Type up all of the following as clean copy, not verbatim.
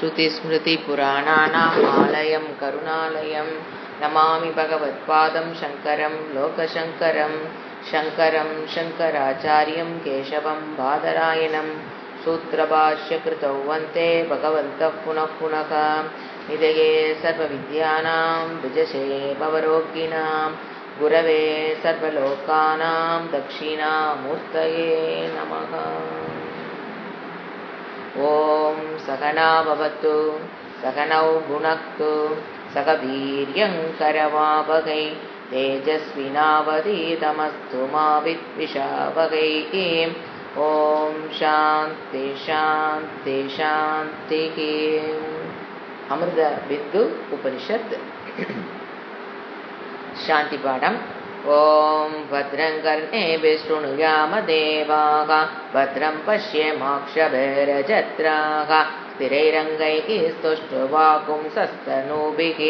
श्रुतिस्मृतिपुराणानाम् आलयं करुणालयं नमामि भगवत्पादं शङ्करं लोकशङ्करं शङ्करं शङ्कराचार्यं केशवं बादरायणं सूत्रभाष्यकृतौ वन्दे भगवन्तः पुनः पुनः निधये सर्वविद्यानां विजशे भवरोगिणां गुरवे सर्वलोकानां दक्षिणामूर्तये नमः। ॐ सहना भवतु सहनौ भुनक्तु सह वीर्यं करवावहै तेजस्विनावधीतमस्तु मा विद्विषावहै। ॐ शान्ति शान्ति शान्तिः। अमृत विद्दु उपनिषत् शान्ति पाठम्। ॐ भद्रं कर्णेभिः शृणुयाम देवाः भद्रं पश्येमाक्षभिर्यजत्राः स्थिरैरङ्गैः स्तुष्ट्वापुंसस्तनूभिः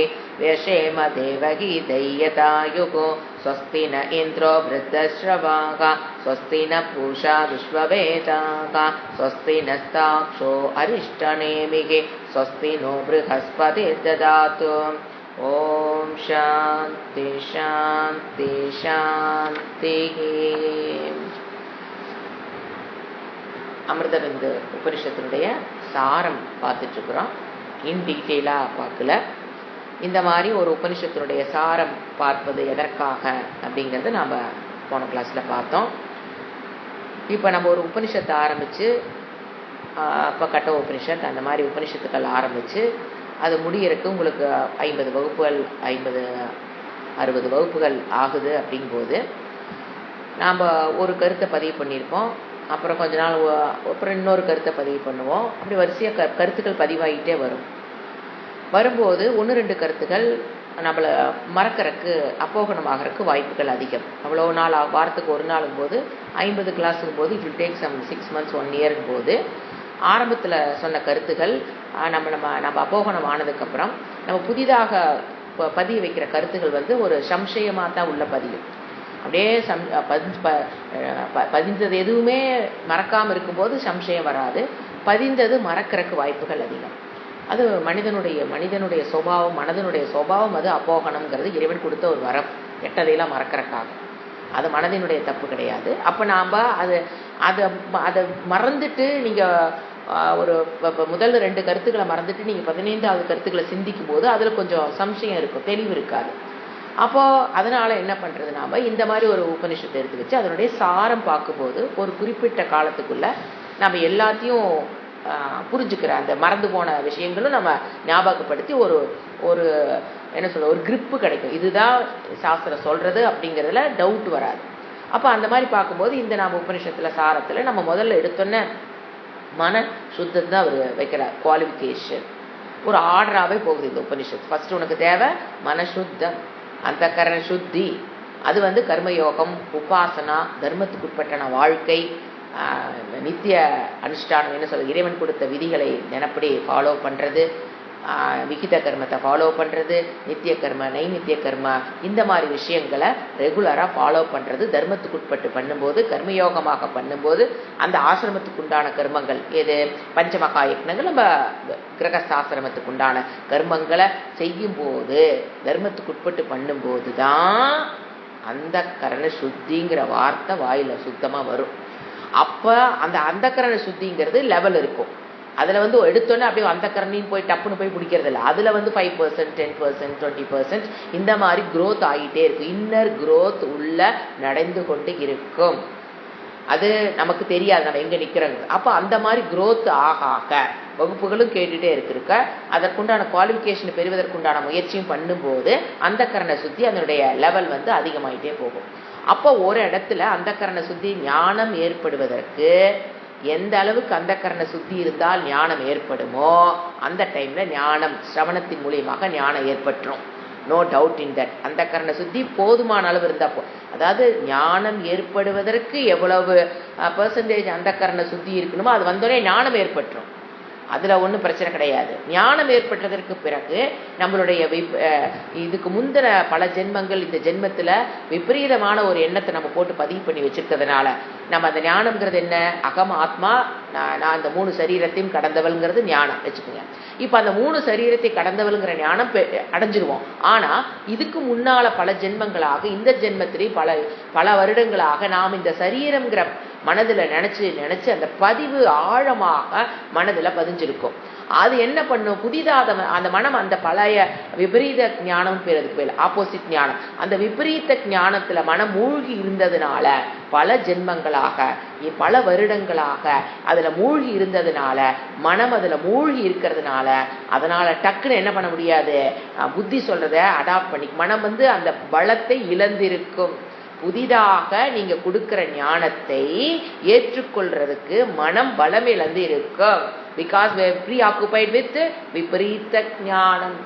व्यशेम देवगीतैः यथायुः। स्वस्ति न इन्द्रो वृद्धश्रवाः स्वस्ति न पूषा विश्ववेदाः स्वस्ति नस्ताक्षो अरिष्टनेमिः स्वस्ति नो बृहस्पतिर्ददातु। ओम शांति शांति शांति। அமிர்தவிந்து உபனிஷத்தினுடைய சாரம் பார்த்துட்டு இருக்கிறோம். இன் டீட்டெயிலாக பார்க்கல. இந்த மாதிரி ஒரு உபனிஷத்தினுடைய சாரம் பார்ப்பது எதற்காக அப்படிங்கிறது நாம் போன கிளாஸில் பார்த்தோம். இப்போ நம்ம ஒரு உபனிஷத்தை ஆரம்பித்து இப்போ கட்ட உபனிஷத் அந்த மாதிரி உபனிஷத்துக்கள் ஆரம்பித்து அது முடியறதுக்கு உங்களுக்கு 50 வகுப்புகள் 50-60 வகுப்புகள் ஆகுது. அப்படிங்கும்போது நாம் ஒரு கருத்தை பதிவு பண்ணியிருப்போம். அப்புறம் கொஞ்ச நாள் அப்புறம் இன்னொரு கருத்தை பதிவு பண்ணுவோம். அப்படி வரிசையாக கருத்துக்கள் பதிவாகிட்டே வரும்போது 1-2 கருத்துக்கள் நம்மளை மறக்கிறதுக்கு அப்போகணமாகறதுக்கு வாய்ப்புகள் அதிகம். அவ்வளோ நாள் வாரத்துக்கு ஒரு நாளும் போது 50 கிளாஸுக்கும் போது it will take some 6 months 1 year போது ஆரம்பத்தில் சொன்ன கருத்துக்கள் நம்ம அப்போகணம் ஆனதுக்கப்புறம் நம்ம புதிதாக பதிய வைக்கிற கருத்துக்கள் ஒரு சம்சயமாக தான் உள்ள பதியும். அப்படியே பதிந்தது எதுவுமே மறக்காமல் இருக்கும்போது சம்சயம் வராது. பதிந்தது மறக்கிறதுக்கு வாய்ப்புகள் அதிகம். அது மனிதனுடைய சுபாவம், மனதனுடைய சுபாவம். அது அப்போகணம்ங்கிறது இறைவன் கொடுத்த ஒரு வரம். கெட்டதையெல்லாம் மறக்கிறக்காக. அது மனதினுடைய தப்பு கிடையாது. அப்போ நாம் அதை மறந்துட்டு நீங்கள் ஒரு முதல்ல 2 கருத்துக்களை மறந்துட்டு நீங்கள் 15வது கருத்துக்களை சிந்திக்கும் போது அதில் கொஞ்சம் சம்சயம் இருக்கும், தெளிவு இருக்காது. அப்போது அதனால் என்ன பண்ணுறது, நாம் இந்த மாதிரி ஒரு உபனிஷத்தை எடுத்து வச்சு அதனுடைய சாரம் பார்க்கும்போது ஒரு குறிப்பிட்ட காலத்துக்குள்ளே நம்ம எல்லாத்தையும் புரிஞ்சுக்கிற அந்த மறந்து போன விஷயங்களும் நம்ம ஞாபகப்படுத்தி ஒரு என்ன சொல்ல ஒரு கிரிப்பு கிடைக்கும். இதுதான் சாஸ்திரம் சொல்கிறது அப்படிங்கிறதுல டவுட் வராது. அப்போ அந்த மாதிரி பார்க்கும்போது இந்த நாம் உபனிஷத்தில் சாரத்தில் நம்ம முதல்ல எடுத்தோன்னே மன சுத்தத்தை தான் அவர் வைக்கிறார். குவாலிஃபிகேஷன் ஒரு ஆர்டராகவே போகுது இந்த உபனிஷத்து. ஃபர்ஸ்ட் உனக்கு தேவை மனசுத்தம், அந்த கரண சுத்தி. அது கர்மயோகம், உபாசனா, தர்மத்துக்கு உட்பட்டன வாழ்க்கை, நித்திய அனுஷ்டானம், என்ன சொல்ல இறைவன் கொடுத்த விதிகளை தினப்படி ஃபாலோ பண்ணுறது, விகித கர்மத்தை ஃபாலோ பண்ணுறது, நித்திய கர்ம நைமித்திய கர்ம இந்த மாதிரி விஷயங்களை ரெகுலராக ஃபாலோ பண்ணுறது. தர்மத்துக்கு உட்பட்டு பண்ணும்போது, கர்மயோகமாக பண்ணும்போது அந்த ஆசிரமத்துக்கு உண்டான கர்மங்கள் எது பஞ்சமகா யக்னங்கள், நம்ம கிரகஸ்தாசிரமத்துக்கு உண்டான கர்மங்களை செய்யும்போது தர்மத்துக்கு உட்பட்டு பண்ணும்போது தான் அந்த கரண சுத்திங்கிற வார்த்தை வாயில் சுத்தமாக வரும். அப்போ அந்த கரண சுத்திங்கிறது லெவல் இருக்கும். அதில் எடுத்தோன்னே அப்படியே அந்த கரணின்னு போய் டப்புன்னு போய் பிடிக்கிறது இல்லை. அதில் 5%, 10%, 20% இந்த மாதிரி க்ரோத் ஆகிட்டே இருக்கும். இன்னர் க்ரோத் உள்ள நடந்து கொண்டு இருக்கும். அது நமக்கு தெரியாது நம்ம எங்கே நிற்கிறோங்க. அப்போ அந்த மாதிரி க்ரோத் ஆக வகுப்புகளும் கேட்டுகிட்டே இருக்க அதற்குண்டான குவாலிஃபிகேஷன் பெறுவதற்குண்டான முயற்சியும் பண்ணும்போது அந்த கரண சுத்தி அதனுடைய லெவல் அதிகமாகிட்டே போகும். அப்போ ஒரு இடத்துல அந்த கரண சுத்தி ஞானம் ஏற்படுவதற்கு எந்த அளவுக்கு அந்த கரண சுத்தி இருந்தால் ஞானம் ஏற்படுமோ அந்த டைம்ல ஞானம் சிரவணத்தின் மூலியமாக ஞானம் ஏற்பட்டுரும். No doubt in that. அந்த கரண சுத்தி போதுமான அளவு இருந்தால் அதாவது ஞானம் ஏற்படுவதற்கு எவ்வளவு % அந்த கரண சுத்தி இருக்கணுமோ அது வந்தோடனே ஞானம் ஏற்பட்டுரும். அதில் ஒன்றும் பிரச்சனை கிடையாது. ஞானம் ஏற்பட்டதற்கு பிறகு நம்மளுடைய இதுக்கு முந்தின பல ஜென்மங்கள் இந்த ஜென்மத்தில் விபரீதமான ஒரு எண்ணத்தை நம்ம போட்டு பதிவு பண்ணி வச்சிருக்கிறதுனால நம்ம அந்த ஞானம்ங்கிறது என்ன, அகம் ஆத்மா, நான் அந்த 3 சரீரத்தையும் கடந்தவள்ங்கிறது ஞானம் வச்சுக்கோங்க. இப்போ அந்த 3 சரீரத்தை கடந்தவள்ங்கிற ஞானம் அடைஞ்சிருவோம். ஆனால் இதுக்கு முன்னால பல ஜென்மங்களாக இந்த ஜென்மத்திலே பல வருடங்களாக நாம் இந்த சரீரம்ங்கிற மனதில் நினைச்சு அந்த பதிவு ஆழமாக மனதில் பதிஞ்சிருக்கும். அது என்ன பண்ணும், புதிதாக அந்த மனம் அந்த பழைய விபரீத ஞானம் பேருக்கு பேர் ஆப்போசிட் ஞானம், அந்த விபரீத ஞானத்துல மனம் மூழ்கி இருந்ததுனால பல ஜென்மங்களாக பல வருடங்களாக அதுல மூழ்கி இருந்ததுனால மனம் அதுல மூழ்கி இருக்கிறதுனால அதனால டக்குன்னு என்ன பண்ண முடியாது, புத்தி சொல்றத அடாப்ட் பண்ணி மனம் அந்த பலத்தை இழந்திருக்கும். புதிதாக நீங்க கொடுக்கிற ஞானத்தை ஏற்றுக்கொள்றதுக்கு மனம் பலம் இழந்து இருக்கும். பிகாஸ் ப்ரீ ஆக்குபைட் வித் விபரீத ஞானம்,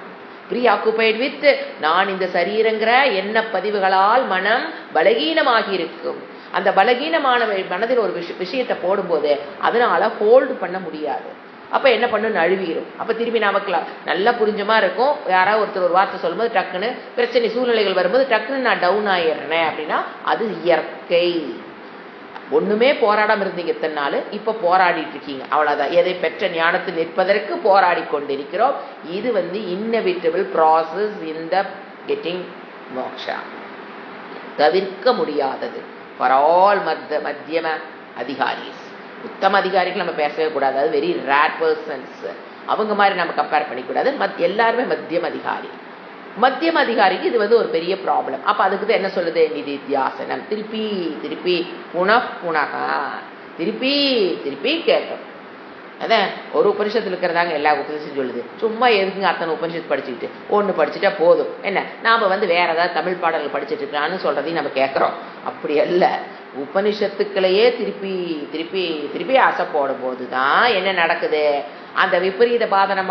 ப்ரீ ஆக்குபைட் வித் நான் இந்த சரீரங்கிற எண்ண பதிவுகளால் மனம் பலகீனமாகி இருக்கும். அந்த பலகீனமான மனதில் ஒரு விஷயத்தை போடும்போது அதனால ஹோல்டு பண்ண முடியாது. அப்போ என்ன பண்ணு, நழுவிடும். அப்போ திரும்பி நமக்கு நல்லா புரிஞ்சமா இருக்கும். யாராவது ஒருத்தர் ஒரு வார்த்தை சொல்லும்போது டக்குன்னு பிரச்சனை சூழ்நிலைகள் வரும்போது டக்குன்னு நான் டவுன் ஆயிடுறேன் அப்படின்னா அது இயற்கை. ஒண்ணுமே போராடாம இருந்தீங்க இத்தனை நாள், இப்ப போராடிட்டு இருக்கீங்க, அவ்வளவுதான். எதை பெற்ற ஞானத்தில் நிற்பதற்கு போராடி கொண்டிருக்கிறோம். இது இன்னெவிட்டபிள் ப்ராசஸ் இந்த கெட்டிங் மோக்ஷா, தவிர்க்க முடியாதது. ஃபார் ஆல் மத்தியம அதிகாரிஸ், உத்தம அதிகாரிகள் நம்ம பேசவே கூடாது, அது வெரி ரேர் பர்சன்ஸ், அவங்க மாதிரி நம்ம கம்பேர் பண்ணிக்கூடாது. எல்லாருமே மத்தியம அதிகாரி. மத்தியம அதிகாரிக்கு இது ஒரு பெரிய ப்ராப்ளம். அப்ப அதுக்கு தான் என்ன சொல்லுது, நிதித்தியாசனம், திருப்பி திருப்பி புனகா திருப்பி திருப்பி கேட்கும். அதான் ஒரு உபனிஷத்துல இருக்கிறதாங்க எல்லா உபனிஷத்தும் சொல்லுது. சும்மா எதுக்குங்க அத்தனை உபனிஷத்து படிச்சுக்கிட்டு, ஒன்று படிச்சுட்டா போதும், என்ன நாம வேற ஏதாவது தமிழ் பாடல்கள் படிச்சுட்டு இருக்கலான்னு சொல்றதையும் நம்ம கேட்கிறோம். அப்படி அல்ல, உபனிஷத்துக்களையே திருப்பி திருப்பி திருப்பி ஆசை போடும் போதுதான் என்ன நடக்குது, அந்த விபரீத பாவனை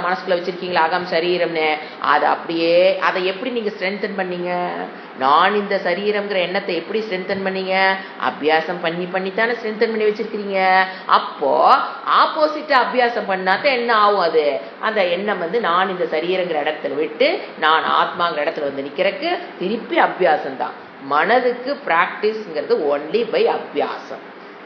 மனசுக்குள்ள வச்சிருக்கீங்களா, அகம் சரீரம்னு, அதை அப்படியே அதை எப்படி நீங்க ஸ்ட்ரென்தன் பண்ணீங்க, நான் இந்த சரீரம்ங்கிற எண்ணத்தை எப்படி ஸ்ட்ரென்தன் பண்ணீங்க, அபியாசம் பண்ணித்தானே ஸ்ட்ரென்தன் பண்ணி வச்சிருக்கீங்க. அப்போ ஆப்போசிட்டா அபியாசம் பண்ணாதான் என்ன ஆகும், அது அந்த எண்ணம் நான் இந்த சரீரங்கிற இடத்துல விட்டு நான் ஆத்மாங்கிற இடத்துல நிக்கிறதுக்கு திருப்பி அபியாசம் தான். மனதுக்கு பிராக்டிஸ்ங்கிறது ஒன்லி பை அபியாசம்.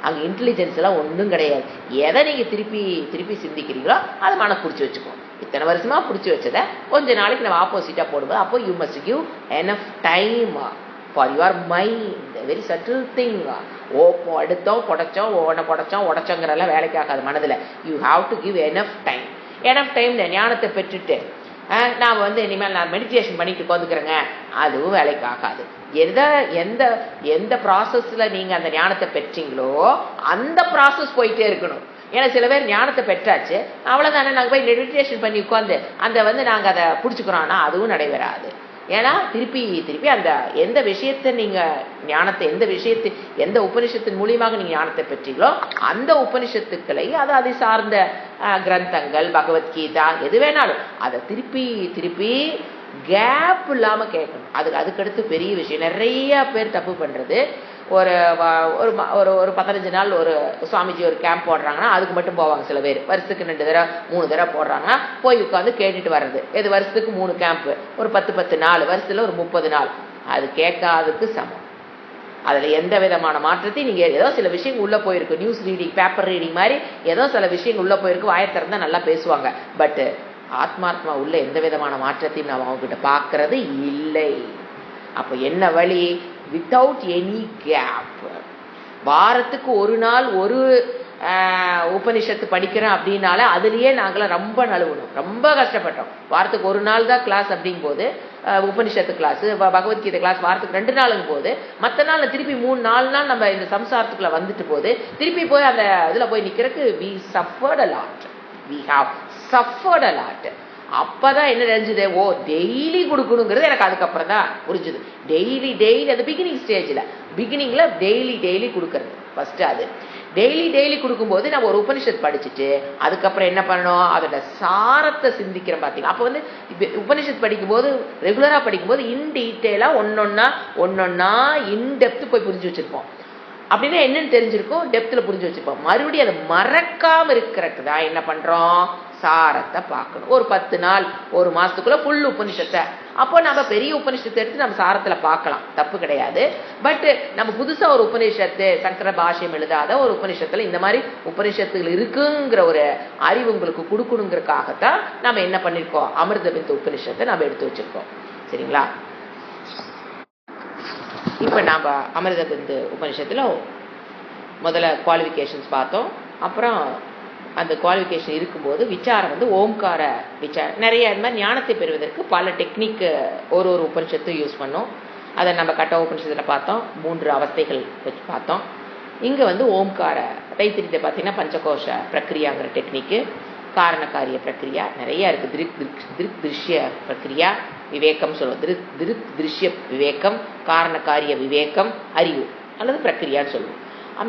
அங்கே இன்டெலிஜென்ஸ் எல்லாம் ஒன்றும் கிடையாது. எதை நீங்கள் திருப்பி திருப்பி சிந்திக்கிறீங்களோ அதை மனசு பிடிச்சி வச்சுக்கோம். இத்தனை வருஷமா பிடிச்சி வச்சதை கொஞ்ச நாளைக்கு நம்ம ஆப்போசிட்டாக போடும்போது அப்போ you must give enough time for your mind, very subtle thing. எடுத்தோம் புடைச்சோம் உடச்சோங்கிறதெல்லாம் வேலைக்கு ஆகாது மனதில். You have to give enough time. Enough time ஞானத்தை பெற்றுட்டு நான் இனிமேல் நான் மெடிடேஷன் பண்ணிட்டு உட்காந்துக்கிறேங்க, அதுவும் வேலைக்கு ஆகாது. எந்த ப்ராசஸ்ல நீங்க அந்த ஞானத்தை பெற்றீங்களோ அந்த ப்ராசஸ் போயிட்டே இருக்கணும். ஏன்னா சில பேர் ஞானத்தை பெற்றாச்சு, அவ்வளவுதானே நாங்கள் போய் மெடிடேஷன் பண்ணி உட்காந்து நாங்க அதை பிடிச்சிக்கிறோம்னா அதுவும் நடைபெறாது. ஏன்னா திருப்பி திருப்பி அந்த எந்த விஷயத்தை நீங்க ஞானத்தை எந்த உபனிஷத்தின் மூலியமாக நீங்க ஞானத்தை பெற்றீங்களோ அந்த உபனிஷத்துக்களை அதை சார்ந்த கிரந்தங்கள், பகவத்கீதா, எது வேணாலும் அதை திருப்பி திருப்பி கேப் இல்லாம கேட்கணும். அதுக்கடுத்து பெரிய விஷயம் நிறைய பேர் தப்பு பண்றது, ஒரு 15 நாள் ஒரு சுவாமிஜி ஒரு கேம்ப் போடுறாங்கன்னா அதுக்கு மட்டும் போவாங்க. சில பேர் வருஷத்துக்கு 2 தடவை 3 தடவை போடுறாங்கன்னா போய் உட்காந்து கேட்டுட்டு வர்றது. இது வருஷத்துக்கு 3 கேம்ப், ஒரு 10 நாள், வருஷத்துல ஒரு 30 நாள். அது கேட்காததுக்கு சமம். அதுல எந்த விதமான மாற்றத்தையும் நீங்க ஏதோ சில விஷயங்கள் உள்ள போயிருக்கு, நியூஸ் ரீடிங், பேப்பர் ரீடிங் மாதிரி ஏதோ சில விஷயங்கள் உள்ள போயிருக்கு, வாயத்திறந்தா நல்லா பேசுவாங்க. பட் ஆத்மாத்மா உள்ள எந்த விதமான மாற்றத்தையும் நாம் அவங்ககிட்ட பார்க்கறது இல்லை. அப்போ என்ன வழி, வித்தவுட் எனி கேப். வாரத்துக்கு ஒரு நாள் ஒரு உபனிஷத்து படிக்கிறோம் அப்படின்னால அதுலயே நாங்களாம் ரொம்ப நழுவணும், ரொம்ப கஷ்டப்பட்டோம். வாரத்துக்கு ஒரு நாள் தான் கிளாஸ் அப்படிங்கும் போது உபனிஷத்து கிளாஸ், பகவத்கீதை கிளாஸ் வாரத்துக்கு 2 நாளுங்கும் போது மற்ற நாள் திருப்பி 3-4 நாள் நம்ம இந்த சம்சாரத்துக்குள்ள வந்துட்டு போது திருப்பி போய் அந்த இதுல போய் நிக்கிறதுக்கு we suffered a lot. We have suffered a lot. அப்பதான் என்ன நினைஞ்சது, ஓ டெய்லி கொடுக்கணுங்கிறது எனக்கு அதுக்கப்புறம் தான் புரிஞ்சுது. டெய்லி அந்த பிகினிங்ல டெய்லி கொடுக்கறது ஃபர்ஸ்ட். அது டெய்லி கொடுக்கும்போது நம்ம ஒரு உபனிஷத் படிச்சுட்டு அதுக்கப்புறம் என்ன பண்ணணும், அதோட சாரத்தை சிந்திக்கிறோம். பார்த்தீங்களா, அப்போ உபனிஷத் படிக்கும்போது ரெகுலரா படிக்கும்போது இன் டீட்டெயிலா ஒன்னொன்னா இன்டெப்த் போய் புரிஞ்சு வச்சிருப்போம். அப்படின்னா என்னன்னு தெரிஞ்சிருக்கும், டெப்த்தில் புரிஞ்சு வச்சுப்போம். மறுபடியும் அதை மறக்காமல் இருக்கிறதுக்கு தான் என்ன பண்ணுறோம், சாரத்தை பார்க்கணும். ஒரு 10 நாள் 1 மாதத்துக்குள்ளே ஃபுல் உபனிஷத்தை, அப்போ நம்ம பெரிய உபனிஷத்தை எடுத்து நம்ம சாரத்தில் பார்க்கலாம், தப்பு கிடையாது. பட் நம்ம புதுசாக ஒரு உபனிஷத்து, சங்கர பாஷ்யம் எழுதாத ஒரு உபனிஷத்தில் இந்த மாதிரி உபனிஷத்துகள் இருக்குங்கிற ஒரு அறிவு உங்களுக்கு கொடுக்கணுங்கிறதுக்காகத்தான் நம்ம என்ன பண்ணியிருக்கோம், அமிர்தபிந்து உபனிஷத்தை நம்ம எடுத்து வச்சிருக்கோம். சரிங்களா? இப்போ நாம் அமிர்தபிந்து உபனிஷத்தில் முதல்ல குவாலிஃபிகேஷன்ஸ் பார்த்தோம். அப்புறம் அந்த குவாலிஃபிகேஷன் இருக்கும்போது விசாரம் ஓம்கார விசாரம், நிறைய இந்த மாதிரி ஞானத்தை பெறுவதற்கு பல டெக்னிக் ஒரு உபனிஷத்து யூஸ் பண்ணோம். அதை நம்ம கட்ட உபனிஷத்தில் பார்த்தோம். 3 அவஸ்தைகள் வச்சு பார்த்தோம். இங்கே ஓம்கார தைத்திரியத்தை பார்த்தீங்கன்னா பஞ்சகோஷ பிரக்ரியாங்கிற டெக்னிக்கு, காரணக்காரிய பிரக்ரியா நிறைய இருக்குது. திருக் திருஷ்ய பிரக்ரியா, விவேகம் சொல்லுவோம். திருக் திருஷ்ய விவேகம், காரணக்காரிய விவேகம், அறிவு அல்லது பிரக்ரியான்னு சொல்லுவோம்.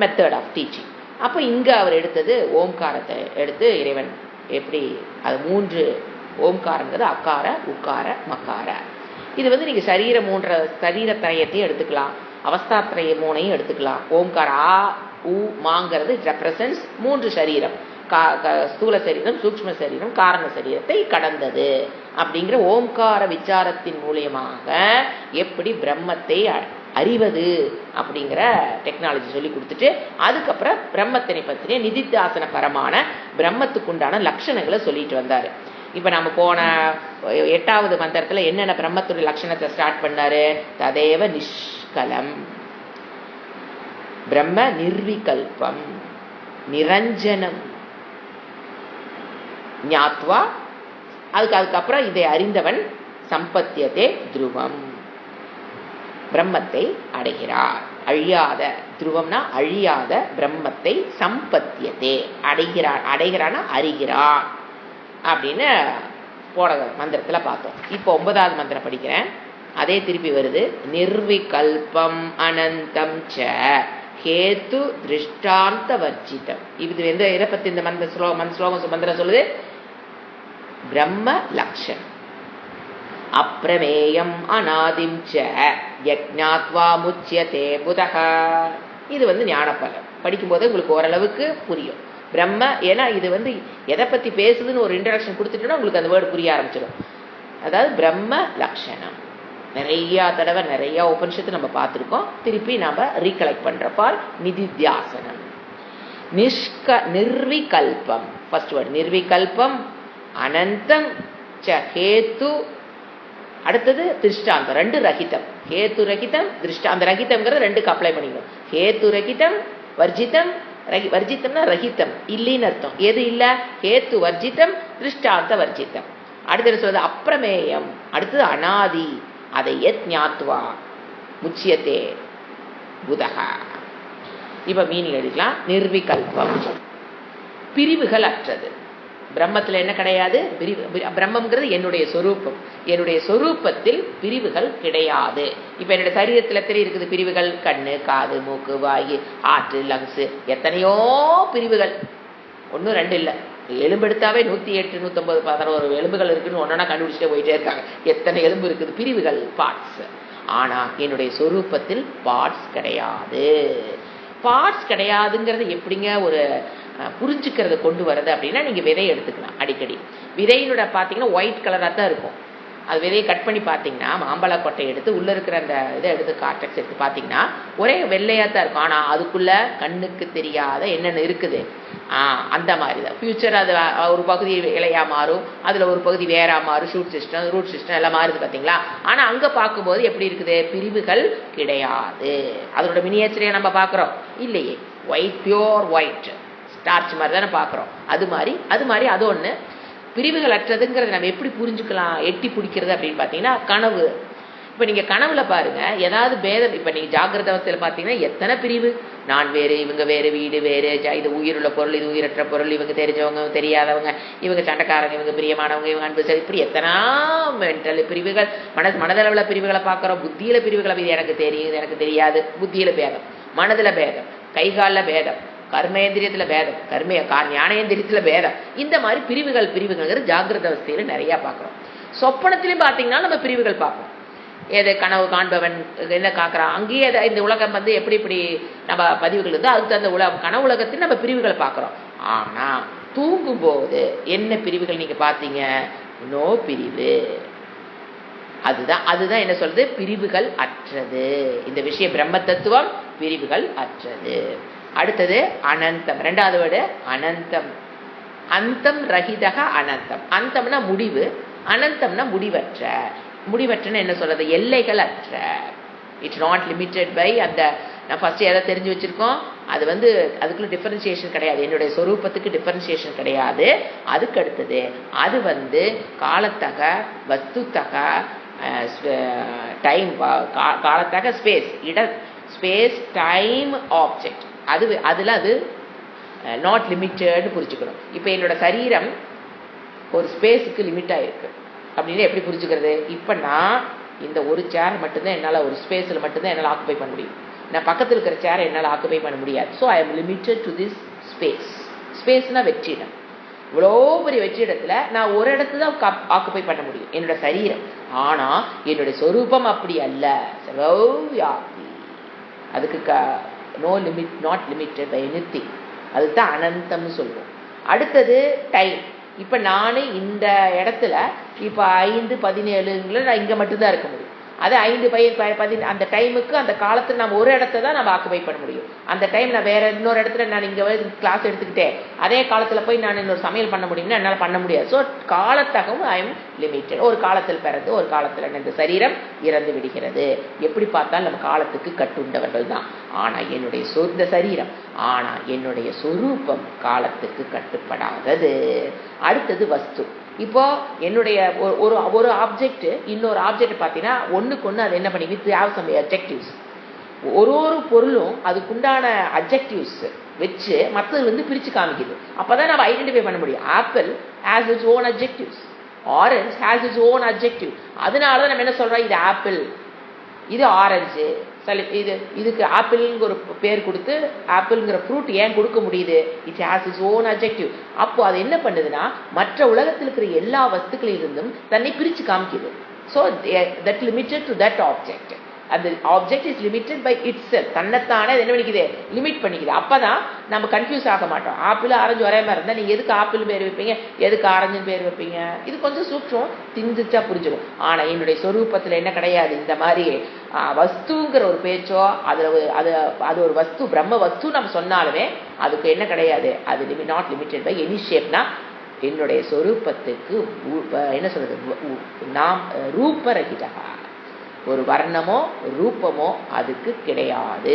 Method of teaching. அப்போ இங்கே அவர் எடுத்தது ஓம்காரத்தை எடுத்து இறைவன் எப்படி அது 3 ஓம்காரங்கிறது அக்கார உக்கார மக்கார. இது நீங்கள் சரீரத்திரயத்தையும் எடுத்துக்கலாம், அவஸ்தாத்திரய 3ஐயும் எடுத்துக்கலாம். ஓம்கார ஆ உ மாங்கிறது ரெப்ரசன்ஸ் 3 சரீரம், ஸ்தூல சரீரம், சூக்ஷ்ம சரீரம், காரண சரீரத்தை கடந்தது. அப்படிங்கிற ஓம்கார விசாரத்தின் மூலியமாக எப்படி பிரம்மத்தை அறிவது அப்படிங்கிற டெக்னாலஜி சொல்லி கொடுத்துட்டு, அதுக்கப்புறம் பிரம்மத்தினை பற்றின நிதித்தியாசன பரமான பிரம்மத்துக்குண்டான லட்சணங்களை சொல்லிட்டு வந்தார். இப்போ நம்ம போன 8வது மந்திரத்தில் என்னென்ன பிரம்மத்துடைய லட்சணத்தை ஸ்டார்ட் பண்ணாரு, ததேவ நிஷ்கலம், பிரம்ம நிர்விகல்பம், நிரஞ்சனம், ஞாத்வா, அதுக்கப்புறம் இதை அறிந்தவன் சம்பத்தியதே துருவம், பிரம்மத்தை அடைகிறார். அழியாத துருவம்னா அழியாத பிரம்மத்தை சம்பத்தியதே அடைகிறான்னா அறிகிறான் அப்படின்னு போன மந்திரத்தில் பார்த்தோம். இப்போ 9வது மந்திரம் படிக்கிறேன், அதே திருப்பி வருது. நிர்விகல்பம் அனந்தம் ச ஹேத்து திருஷ்டாந்த வர்ஜிதம். இது இதை பத்தி இந்த மந்திரம் சொல்லுது. பிரம்ம லக்ஷன் அப்ரமேயம் அநாதிம் ச யஜ்ஞாத்வா முச்யதே புதஹ. இது ஞானப்பலம் படிக்கும்போது உங்களுக்கு ஓரளவுக்கு புரியும். பிரம்ம, ஏன்னா இது எதை பத்தி பேசுதுன்னு ஒரு இன்ட்ரடக்ஷன் கொடுத்துட்டோன்னா உங்களுக்கு அந்த வேர்டு புரிய ஆரம்பிச்சிடும். அதாவது பிரம்ம லக்ஷணம் நிறைய தடவை நிறைய உபனிஷத்து நம்ம பார்த்துருக்கோம். திருப்பி நாம ரீகலெக்ட் பண்றப்பால் நிதித்தியாசனம். நிர்விகல்பம் ஃபர்ஸ்ட் வேர்டு நிர்விகல்பம், அனந்தம் ச ஹேத்து, அடுத்தது திருஷ்டாந்தம் 2 ரகிதம். ஹேத்து ரகிதம் திருஷ்டாந்த ரகிதம்ங்கிறத 2க்கு அப்ளை பண்ணிக்கணும். ஹேத்து ரகிதம் வர்ஜிதம், வர்ஜித்தம்னா ரகிதம் இல்லைன்னு அர்த்தம். எது இல்லை, ஹேத்து வர்ஜிதம் திருஷ்டாந்த வர்ஜிதம். அடுத்தது சொல்றது அப்ரமேயம், அடுத்தது அனாதி, அதை எத் ஞாத்வா முச்சியத்தே புதகா. இப்ப மீனிங் எடுக்கலாம். நிர்விகல்பம் பிரிவுகள் அற்றது. பிரம்மத்தில் என்ன கிடையாது, பிரம்மங்கிறது என்னுடைய சொரூபம், என்னுடைய சொரூபத்தில் பிரிவுகள் கிடையாது. இப்ப என்னுடைய சரீரத்தில் எத்தனை இருக்குது பிரிவுகள், கண்ணு, காது, மூக்கு, வாயு, ஆற்று, லங்ஸு, எத்தனையோ பிரிவுகள், 1 2 இல்லை. எலும்பு எடுத்தாவே 108 150 11 எலும்புகள் இருக்குன்னு ஒன்னொன்னா கண்டுபிடிச்சிட்டே போயிட்டே இருக்காங்க. எத்தனை எலும்பு இருக்குது, பிரிவுகள், பார்ட்ஸ். ஆனா என்னுடைய சொரூபத்தில் பார்ட்ஸ் கிடையாது. பார்ட்ஸ் கிடையாதுங்கிறது எப்படிங்க ஒரு புரிஞ்சுக்கிறத கொண்டு வரது அப்படின்னா, நீங்க விதையை எடுத்துக்கலாம். அடிக்கடி விதையினோட பார்த்தீங்கன்னா ஒயிட் கலராக தான் இருக்கும். அது விதையை கட் பண்ணி பார்த்தீங்கன்னா, மாம்பழ கொட்டை எடுத்து உள்ள இருக்கிற அந்த இதை எடுத்து கார்டெக்ஸ் எடுத்து பார்த்தீங்கன்னா ஒரே வெள்ளையாக தான் இருக்கும். ஆனால் அதுக்குள்ள கண்ணுக்கு தெரியாத என்னென்ன இருக்குது. அந்த மாதிரி தான் ஃபியூச்சர். அது ஒரு பகுதி இலையாக மாறும், அதில் ஒரு பகுதி வேறா மாறும், ரூட் சிஸ்டம் எல்லாம் மாறுது பார்த்தீங்களா. ஆனால் அங்கே பார்க்கும்போது எப்படி இருக்குது, பிரிவுகள் கிடையாது. அதோட மினியேச்சரையை நம்ம பார்க்குறோம் இல்லையே, ஒயிட், பியோர் ஒயிட் ஸ்டார்ச் மாதிரி தானே பார்க்குறோம். அது மாதிரி அது ஒன்று பிரிவுகள் அற்றதுங்கிறத நம்ம எப்படி புரிஞ்சுக்கலாம், எட்டி பிடிக்கிறது அப்படின்னு பார்த்தீங்கன்னா, கனவு. இப்போ நீங்கள் கனவுல பாருங்க, ஏதாவது பேதம். இப்போ நீங்கள் ஜாகிரத அவஸ்தையில் பார்த்தீங்கன்னா எத்தனை பிரிவு, நான் வேறு, இவங்க வேறு, வீடு வேறு, இது உயிருள்ள பொருள், இது உயிரற்ற பொருள், இவங்க தெரிஞ்சவங்க, தெரியாதவங்க, இவங்க சண்டைக்காரங்க, இவங்க பிரியமானவங்க, இவங்க அன்பு சரி, இப்படி எத்தனா மென்டல் பிரிவுகள், மனதளவில் பிரிவுகளை பார்க்குறோம். புத்தியில் பிரிவுகளை, இது எனக்கு தெரியும், இது எனக்கு தெரியாது, புத்தியில் பேதம், மனதில் பேதம், கைகாலில் பேதம், கர்மேந்திரியத்தில் பேதம், ஞானேந்திரியத்தில் பேதம். இந்த மாதிரி பிரிவுகள் ஜாகிரத அவஸ்தையில் நிறையா பார்க்குறோம். சொப்பனத்திலையும் பார்த்தீங்கன்னா நம்ம பிரிவுகள் பார்ப்போம். ஏது கனவு காண்பவன் என்ன காக்கிறான், அங்கேயே இந்த உலகம் வந்து எப்படி இப்படி நம்ம பதிவுகள் இருந்து அதுக்கு தகுந்த கனவு உலகத்தில் நம்ம பிரிவுகளை பார்க்குறோம். ஆனால் தூங்கும்போது என்ன பிரிவுகள் நீங்கள் பார்த்தீங்க? நோ பிரிவு. அதுதான் என்ன சொல்றது? பிரிவுகள் அற்றது. இந்த விஷய பிரம்ம தத்துவம் பிரிவுகள் அற்றது. அடுத்தது அனந்தம். ரெண்டாவது வேர்டு அனந்தம். அந்தம் ரஹிதக அனந்தம். அந்தம்னா முடிவு, அனந்தம்னா முடிவற்ற. முடிவற்றன்னு என்ன சொல்றது? எல்லைகள் அற்ற. இட்ஸ் நாட் லிமிட்டட் பை அந்த நான் ஃபர்ஸ்ட் எதை தெரிஞ்சு வச்சிருக்கோம், அது வந்து அதுக்குள்ள டிஃபரன்சியேஷன் கிடையாது. என்னுடைய சொரூபத்துக்கு டிஃபரன்சியேஷன் கிடையாது. அதுக்கு அடுத்தது அது வந்து காலத்தக வஸ்துத்தக டைம், காலத்தக ஸ்பேஸ், ஸ்பேஸ் டைம் ஆப்ஜெக்ட். அதில் அது நாட் லிமிட்டட்னு புரிச்சுக்கணும். இப்போ என்னோட சரீரம் ஒரு ஸ்பேஸுக்கு லிமிட் ஆகிருக்கு அப்படின்னு எப்படி புரிஞ்சுக்கிறது? இப்போ நான் இந்த ஒரு சேர் மட்டும்தான் என்னால், ஒரு ஸ்பேஸில் மட்டும்தான் என்னால் ஆக்குபை பண்ண முடியும். நான் பக்கத்தில் இருக்கிற சேரை என்னால் ஆக்குபை பண்ண முடியாது. So I am limited to this space. ஸ்பேஸ்னால் வெற்றிடம். இவ்வளோ பெரிய வெற்றிடத்தில் நான் ஒரு இடத்துல தான் ஆக்குபை பண்ண முடியும், என்னோட சரீரம். ஆனால் என்னுடைய சொரூபம் அப்படி அல்ல, சர்வவியாபி. அதுக்கு no limit, not limited by anything. அதுக்கு தான் அனந்தம்னு சொல்லுவோம். அடுத்தது டைம். இப்போ நான் இந்த இடத்துல இப்போ 5:17 நான் இங்கே மட்டும்தான் இருக்க முடியும். அது 5:10 அந்த டைமுக்கு அந்த காலத்தில் நம்ம ஒரு இடத்த தான் நம்ம ஆக்குபை பண்ண முடியும். அந்த டைம் நான் வேற இன்னொரு இடத்துல நான் இங்கே கிளாஸ் எடுத்துக்கிட்டேன், அதே காலத்தில் போய் நான் இன்னொரு சமையல் பண்ண முடியும்னா என்னால் பண்ண முடியாது. ஸோ காலத்தகவும் ஐ எம் லிமிட்டட். ஒரு காலத்தில் பிறந்து ஒரு காலத்தில் இந்த சரீரம் இறந்து விடுகிறது. எப்படி பார்த்தாலும் நம்ம காலத்துக்கு கட்டுண்டவர்கள் தான். ஆனால் என்னுடைய சொந்த சரீரம், ஆனால் என்னுடைய சொரூபம் காலத்துக்கு கட்டுப்படாதது. அடுத்தது வஸ்து. இப்போ என்னுடைய ஒரு ஆப்ஜெக்ட் இன்னொரு ஆப்ஜெக்ட் பார்த்தீங்கன்னா ஒன்றுக்கு ஒன்று அது என்ன பண்ணி வித் ஹேவ் சம் அப்ஜெக்டிவ்ஸ். ஒரு பொருளும் அதுக்குண்டான அப்ஜெக்டிவ்ஸ் வச்சு மற்றது வந்து பிரித்து காமிக்குது. அப்போ தான் நம்ம ஐடென்டிஃபை பண்ண முடியும். Apple has its own objectives, orange has its own objective. அதனால தான் நம்ம என்ன சொல்கிறோம், இது ஆப்பிள், இது ஆரஞ்சு. இதுக்கு ஆப்பிள்ங்கிற ஒரு பேர் கொடுத்து ஆப்பிள்ங்கிற ஃப்ரூட் ஏன் கொடுக்க முடியுது? It has its own objective. அப்போ அது என்ன பண்ணுதுன்னா மற்ற உலகத்தில் இருக்கிற எல்லா வஸ்துக்களிலிருந்தும் தன்னை பிரித்து காமிக்குது. So that limited to that object. அந்த object is limited by itself. தன்னைத்தானே அது என்ன பண்ணிக்குது? லிமிட் பண்ணிக்குது. அப்போ தான் நம்ம கன்ஃபியூஸ் ஆக மாட்டோம். ஆப்பிள் ஆரஞ்சு ஒரே மாதிரி இருந்தால் நீங்கள் எதுக்கு ஆப்பிள் பேர் வைப்பீங்க, எதுக்கு ஆரஞ்சுன்னு பேர் வைப்பீங்க? இது கொஞ்சம் சூட்சம் திஞ்சிச்சா புரிஞ்சிடும். ஆனால் என்னுடைய சொரூபத்தில் என்ன கிடையாது, இந்த மாதிரி வஸ்துங்கிற ஒரு பேச்சோ அது ஒரு வஸ்து, பிரம்ம வஸ்து நம்ம சொன்னாலுமே அதுக்கு என்ன கிடையாது, அது நாட் லிமிட்டட் பை எனி ஷேப்னா என்னுடைய சொரூபத்துக்கு என்ன சொல்றது, நாம் ரூபரகிதா, ஒரு வர்ணமோ ரூபமோ அதுக்கு கிடையாது.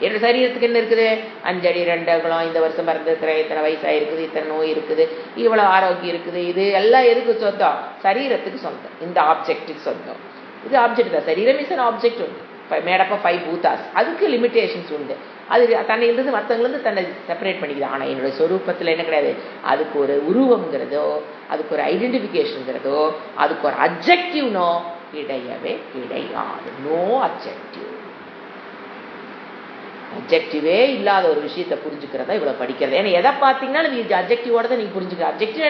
என்னோட சரீரத்துக்கு என்ன இருக்குது? 5 அடி 2 அங்குலம், இந்த வருஷம் பிறந்திருக்கிற, இத்தனை வயசாக இருக்குது, இத்தனை நோய் இருக்குது, இவ்வளோ ஆரோக்கியம் இருக்குது. இது எல்லாம் எதுக்கு சொந்தம்? சரீரத்துக்கு சொந்தம். இந்த ஆப்ஜெக்டுக்கு சொந்தம். இது ஆப்ஜெக்ட் தான். சரீரம் இஸ் அன் ஆப்ஜெக்ட் உண்டு. மேடப்பா 5 பூதாஸ், அதுக்கு லிமிட்டேஷன்ஸ் உண்டு. அது தன்னையிலிருந்து மற்றவங்களிருந்து தன்னை செப்பரேட் பண்ணிக்குது. ஆனால் என்னுடைய சொரூபத்தில் என்ன கிடையாது, அதுக்கு ஒரு உருவங்கிறதோ, அதுக்கு ஒரு ஐடென்டிஃபிகேஷனுங்கிறதோ, அதுக்கு ஒரு அப்ஜெக்டிவ்னோ கிடையவே கிடையாது. No objective. அப்ஜெக்டிவே இல்லாத ஒரு விஷயத்தை புரிஞ்சுக்கிறதா இவ்வளோ படிக்கிறது. ஏன்னா எதை பார்த்தீங்கன்னா நீங்கள் அப்ஜெக்டிவோட தான் நீங்கள் புரிஞ்சுக்கிற. அப்ஜெக்டிவ்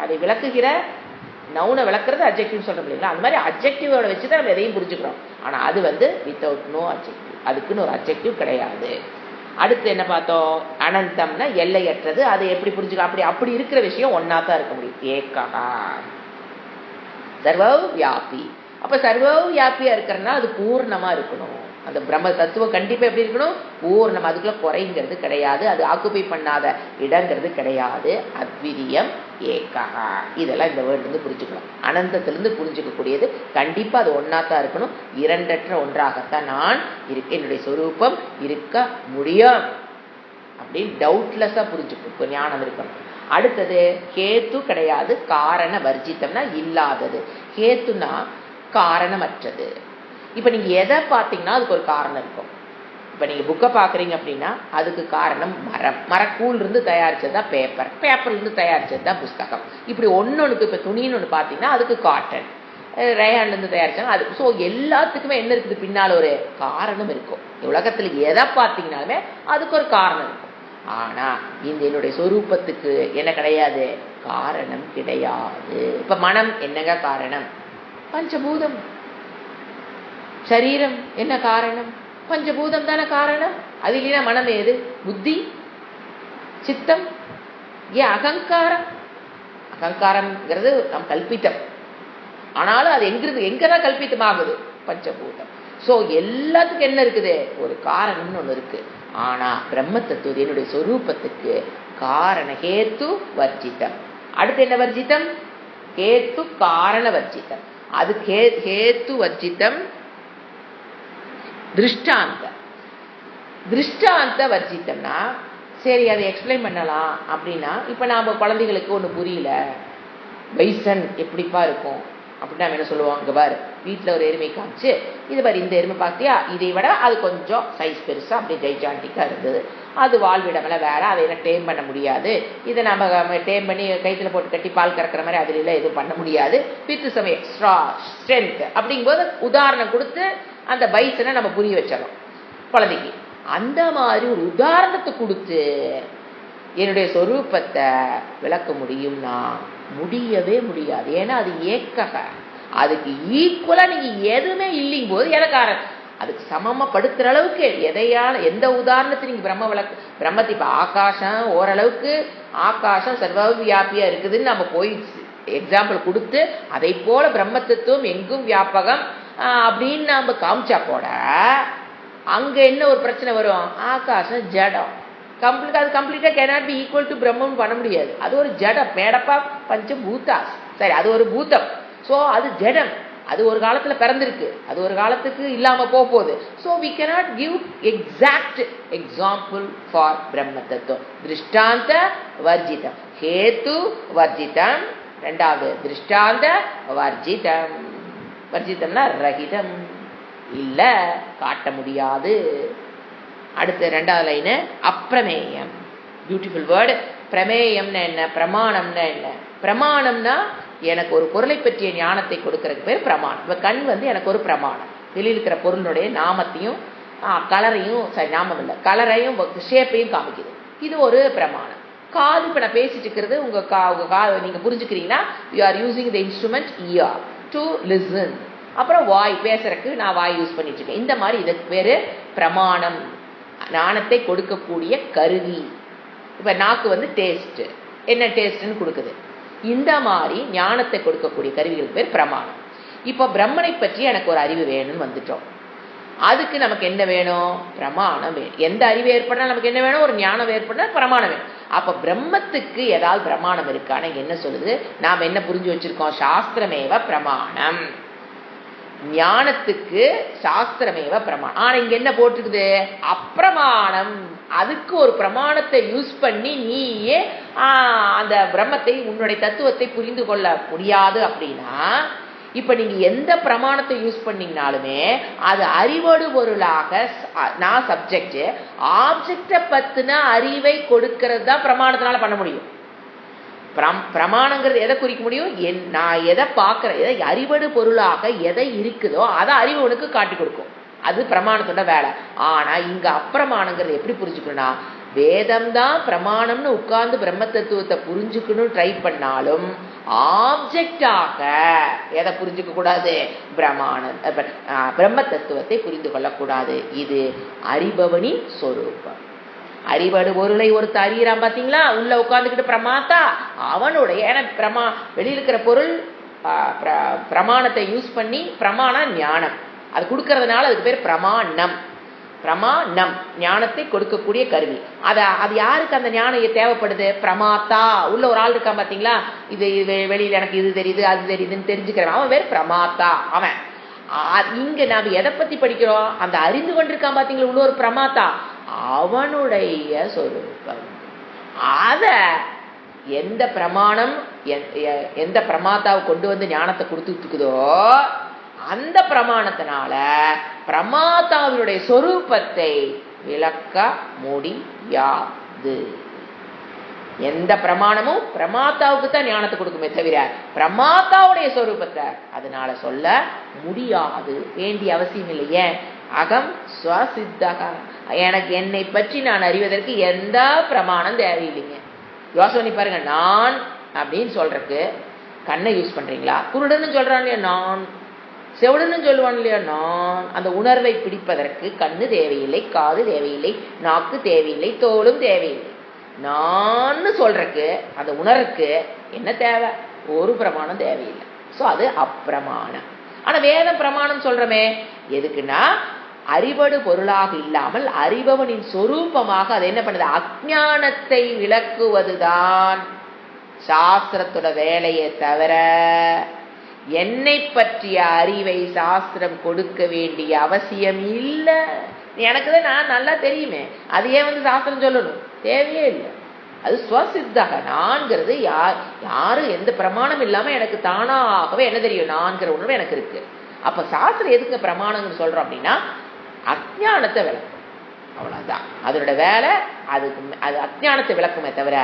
அதை விளக்குகிற நவுனை விளக்குறது அப்ஜெக்டிவ் சொல்கிறோம் இல்லைங்களா? அந்த மாதிரி அப்ஜெக்டிவோட வச்சு தான் நம்ம எதையும் புரிஞ்சுக்கிறோம். ஆனால் அது வந்து வித்தவுட் நோ அப்ஜெக்டிவ். அதுக்குன்னு ஒரு அப்ஜெக்டிவ் கிடையாது. அடுத்து என்ன பார்த்தோம்? அனந்தம்னா எல்லையற்றது. அதை எப்படி புரிஞ்சுக்க? அப்படி இருக்கிற விஷயம் ஒன்னா தான் இருக்க முடியும். ஏகா சர்வ வியாபி. அப்ப சர்வ வியாபியா இருக்கிறதுனா அது பூர்ணமா இருக்கணும். அந்த பிரம்ம தத்துவம் கண்டிப்பா எப்படி இருக்கணும்? பூர்ணம். அதுக்குள்ள குறைங்கிறது கிடையாது, அது ஆக்குபை பண்ணாத இடங்கிறது கிடையாது. அத்விதீயம் ஏகா. இதெல்லாம் இந்த வேர்ட்ல இருந்து புரிஞ்சுக்கணும். அனந்தத்திலிருந்து புரிஞ்சுக்கக்கூடியது கண்டிப்பா அது ஒன்னாத்தான் இருக்கணும். இரண்டற்ற ஒன்றாகத்தான் நான் இருக்க, என்னுடைய சொரூபம் இருக்க முடியும் அப்படின்னு டவுட்லெஸ்ஸா புரிஞ்சுக்கணும். ஞானம் இருக்கணும். அடுத்தது கேத்து கிடையாது. காரண வர்ஜித்தம்னா இல்லாதது. கேத்துனா காரணமற்றது. இப்ப நீங்க எதை பார்த்தீங்கன்னா அதுக்கு ஒரு காரணம் இருக்கும். இப்ப நீங்க புக்கை பாக்குறீங்க அப்படின்னா அதுக்கு காரணம் மரம். மரக்கூல் இருந்து தயாரிச்சது தான் பேப்பர், பேப்பர்ல இருந்து தயாரிச்சது தான் புஸ்தகம். இப்படி ஒன்னொன்னுக்கு இப்ப துணின்னு ஒன்று பார்த்தீங்கன்னா அதுக்கு காட்டன், ரேயான்ல இருந்து தயாரிச்சாங்க அது. ஸோ எல்லாத்துக்குமே என்ன இருக்குது? பின்னால் ஒரு காரணம் இருக்கும். உலகத்துல எதை பார்த்தீங்கன்னாலுமே அதுக்கு ஒரு காரணம் இருக்கும். ஆனா இந்த என்னுடைய சொரூபத்துக்கு என்ன கிடையாது? காரணம் கிடையாது. இப்ப மனம் என்னங்க காரணம்? பஞ்சபூதம். சரீரம் என்ன காரணம்? பஞ்சபூதம் தானே காரணம். அது இல்லைன்னா மனம் ஏது? புத்தி, சித்தம், ஏன் அகங்காரம்? அகங்காரம்ங்கிறது நம் கல்பித்தம். ஆனாலும் அது எங்கதான் கல்பித்தமாகுது? பஞ்சபூதம். ஸோ எல்லாத்துக்கும் என்ன இருக்குது? ஒரு காரணம்னு ஒன்று இருக்கு. ஆனா பிரம்ம தத்துவம் என்னுடைய சொரூபத்துக்கு காரண ஹேத்து வர்ஜிதம். அடுத்து என்ன வர்ஜிதம்? ஹேத்து காரண வர்ஜிதம். அது ஹேத்து வர்ஜிதம். திருஷ்டாந்த வர்ஜித்தம்னா சரி, அதை எக்ஸ்பிளைன் பண்ணலாம். அப்படின்னா இப்போ நாம குழந்தைகளுக்கு ஒன்று புரியல, பைசன் எப்படிப்பா இருக்கும் அப்படின்னா என்ன சொல்லுவோம்? இங்கே பாரு, வீட்டில் ஒரு எருமை காமிச்சு, இது பாரு இந்த எருமை பார்த்தியா, இதை விட அது கொஞ்சம் சைஸ் பெருசாக அப்படி ஜெய்ஜாண்டிக்காக இருந்தது, அது வாழ்விடமெல்லாம் வேற, அதை என்ன டேம் பண்ண முடியாது, இதை நம்ம டேம் பண்ணி கைத்தில் போட்டு கட்டி பால் கறக்கிற மாதிரி அதில் இல்லை எதுவும் பண்ண முடியாது, வித் சம் எக்ஸ்ட்ரா ஸ்ட்ரென்த் அப்படிங்கும்போது உதாரணம் கொடுத்து அந்த பைசனை நம்ம புரிய வச்சிடறோம் குழந்தைக்கு. அந்த மாதிரி ஒரு உதாரணத்தை கொடுத்து என்னுடைய சொரூபத்தை விளக்க முடியும்னா முடியவே முடியாது. ஏன்னா அது ஏக்கக, அதுக்கு ஈக்குவலா நீங்க எதுவுமே இல்லைங்க போது எதக்காரன் அதுக்கு சமப்படுத்துற அளவுக்கு எந்த உதாரணத்தை நீங்க பிரம்மத்தை இப்ப ஆகாசம் ஓரளவுக்கு ஆகாசம் சர்வ வியாபியா இருக்குதுன்னு நம்ம போய் எக்ஸாம்பிள் கொடுத்து அதை போல பிரம்ம தத்துவம் எங்கும் வியாபகம் அப்படின்னு நாம காமிச்சா கூட அங்க என்ன ஒரு பிரச்சனை வரும்? ஆகாசம் ஜடம், அது கம்ப்ளீட்டா கேனாட் பி ஈக்குவல் டு பிரம்மம் பண்ண முடியாது. அது ஒரு ஜடம், மேடப்பா பஞ்ச பூதாஸ், சரி அது ஒரு பூதம். ஸோ அது ஜடம், அது ஒரு காலத்துல பிறந்திருக்கு, அது ஒரு காலத்துக்கு இல்லாம போகுது. So we cannot give exact example for பிரம்ம தத்துவம். திருஷ்டாந்த வர்ஜிதம், ஹேத்து வர்ஜிதம். ரெண்டாவது திருஷ்டாந்த வர்ஜிதம். வர்ஜிதம்னா ரஹிதம், இல்ல காட்ட முடியாது. அடுத்து ரெண்டாவது லைனு அப்பிரமேயம். Beautiful word. பிரமேயம்னா என்ன? பிரமாணம்னா என்ன? பிரமாணம்னா எனக்கு ஒரு பொருளை பற்றிய ஞானத்தை கொடுக்கறதுக்கு பேர் பிரமாணம். இப்போ கண் எனக்கு ஒரு பிரமாணம், வெளியில் இருக்கிற பொருளுடைய நாமத்தையும் கலரையும், சரி நாமம் இல்லை, கலரையும் ஷேப்பையும் காமிக்குது, இது ஒரு பிரமாணம். காது இப்போ நான் பேசிட்டு இருக்கிறது உங்க நீங்க புரிஞ்சுக்கிறீங்கன்னா you are using the instrument ear to listen. அப்புறம் வாய், பேசுறதுக்கு நான் வாய் யூஸ் பண்ணிட்டு இருக்கேன். இந்த மாதிரி இதுக்கு பேரு பிரமாணம், ஞானத்தை கொடுக்கக்கூடிய கருவி. இப்ப நாக்கு டேஸ்ட், என்ன டேஸ்ட்னு கொடுக்குது. இந்த மாதிரி ஞானத்தை கொடுக்கக்கூடிய கருவிகளுக்கு பேர் பிரமாணம். இப்போ பிரம்மனை பற்றி எனக்கு ஒரு அறிவு வேணும்னு வந்துட்டோம். அதுக்கு நமக்கு என்ன வேணும்? பிரமாணம் வேணும். எந்த அறிவு ஏற்படனா நமக்கு என்ன வேணும்? ஒரு ஞானம் ஏற்படனா பிரமாணம் வேணும். அப்ப பிரம்மத்துக்கு ஏதாவது பிரமாணம் இருக்கான்னு என்ன சொல்லுது? நாம் என்ன புரிஞ்சு வச்சிருக்கோம்? சாஸ்திரமேவ பிரமாணம். ஞானத்துக்கு சாஸ்திரமேவ பிரமாணம். ஆனா இங்க என்ன போட்டிருக்குது? அப்பிரமாணம். அதுக்கு ஒரு பிரமாணத்தை யூஸ் பண்ணி நீயே அந்த பிரம்மத்தை, உன்னுடைய தத்துவத்தை புரிந்து கொள்ள முடியாது அப்படின்னா, இப்ப நீங்க எந்த பிரமாணத்தை யூஸ் பண்ணீங்கனாலுமே அது அறிவொடு பொருளாக, நான் சப்ஜெக்ட், ஆப்ஜெக்ட பத்தின அறிவை கொடுக்கறது தான் பிரமாணத்தினால பண்ண முடியும். பிரமாணங்கிறது எதை குறிக்க முடியும்? நான் எதை பார்க்கிறேன், எதை அறிவடு பொருளாக எதை இருக்குதோ அதை அறிவு உனக்கு காட்டி கொடுக்கும். அது பிரமாணத்தோட வேலை. ஆனா இங்க அப்பிரமாணங்கிறது எப்படி புரிஞ்சுக்கணும்னா, வேதம் தான் பிரமாணம்னு உட்கார்ந்து பிரம்ம தத்துவத்தை புரிஞ்சுக்கணும் ட்ரை பண்ணாலும் ஆப்ஜெக்டாக எதை புரிஞ்சுக்க கூடாது? பிரம்ம தத்துவத்தை புரிந்து கொள்ளக்கூடாது. இது அறிபவனி சொரூபம். அறிவடு பொருளை ஒருத்த அறிகிறான் பாத்தீங்களா, உள்ள உட்கார்ந்துக்கிட்டு பிரமாத்தா அவனுடைய, ஏன்னா வெளியில் இருக்கிற பொருள் பிரமாணத்தை யூஸ் பண்ணி, பிரமாணம் ஞானம் அது கொடுக்கறதுனால அதுக்கு பேர் பிரமாணம். பிரமாணம் ஞானத்தை கொடுக்கக்கூடிய கருவி. அது யாருக்கு அந்த ஞானம் தேவைப்படுது? பிரமாத்தா. உள்ள ஒரு ஆள் இருக்கான் பாத்தீங்களா, இது வெளியில எனக்கு இது தெரியுது அது தெரியுதுன்னு தெரிஞ்சுக்கிறவன், அவன் பேர் பிரமாத்தா. அவன் இங்க நாம எதை பத்தி படிக்கிறோம்? அந்த அறிந்து கொண்டிருக்கான் பாத்தீங்களா உள்ள ஒரு பிரமாத்தா, அவனுடைய சொரூபம். அத எந்த பிரமாணம் எந்த பிரமாத்தாவை கொண்டு வந்து ஞானத்தை கொடுத்துட்டு இருக்குதோ அந்த பிரமாணத்தினால பிரமாத்தாவினுடைய சொரூபத்தை விளக்க முடியாது. எந்த பிரமாணமும் பிரமாத்தாவுக்கு தான் ஞானத்தை கொடுக்குமே தவிர பிரமாத்தாவுடைய சொரூபத்தை அதனால சொல்ல முடியாது, வேண்டிய அவசியம் இல்லையே. அகம் ஸ்வசித்தக, எனக்கு என்னை பற்றி நான் அறிவதற்கு எந்த பிரமாணம் தேவையில்லைங்க. யோசனை பாருங்க, நான் அப்படின்னு சொல்றதுக்கு கண்ணை யூஸ் பண்றீங்களா? குருடன்னு சொல்றான் இல்லையா, நான் செவிடுன்னு சொல்லுவான் இல்லையா, நான் அந்த உணர்வை பிடிப்பதற்கு கண்ணு தேவையில்லை, காது தேவையில்லை, நாக்கு தேவையில்லை, தோலும் தேவையில்லை. நான் சொல்றக்கு அந்த உணர்வுக்கு என்ன தேவை? ஒரு பிரமாணம் தேவையில்லை. ஸோ அது அப்பிரமாணம். ஆனா வேதம் பிரமாணம் சொல்றமே எதுக்குன்னா, அறிவடு பொருளாக இல்லாமல் அறிபவனின் சொரூபமாக அது என்ன பண்ணுது? அஞ்ஞானத்தை விளக்குவதுதான் சாஸ்திரத்தோட வேலையை தவிர என்னை பற்றிய அறிவை சாஸ்திரம் கொடுக்க வேண்டிய அவசியம் இல்லை. எனக்குதான் நான் நல்லா தெரியுமே, அது ஏன் சாஸ்திரம் சொல்லணும்? தேவையே இல்லை. அது ஸ்வசித்தக. நான்கிறது யாரு எந்த பிரமாணம் இல்லாம எனக்கு தானாகவே என்ன தெரியும்? நான்கிற உணர்வு எனக்கு இருக்கு. அப்ப சாஸ்திரம் எதுக்கு பிரமாணம்னு சொல்றோம் அப்படின்னா, அஞ்ஞானத்தை விளக்கும். அவ்வளவுதான் அதனோட வேலை. அது அஞ்ஞானத்தை விளக்குமே தவிர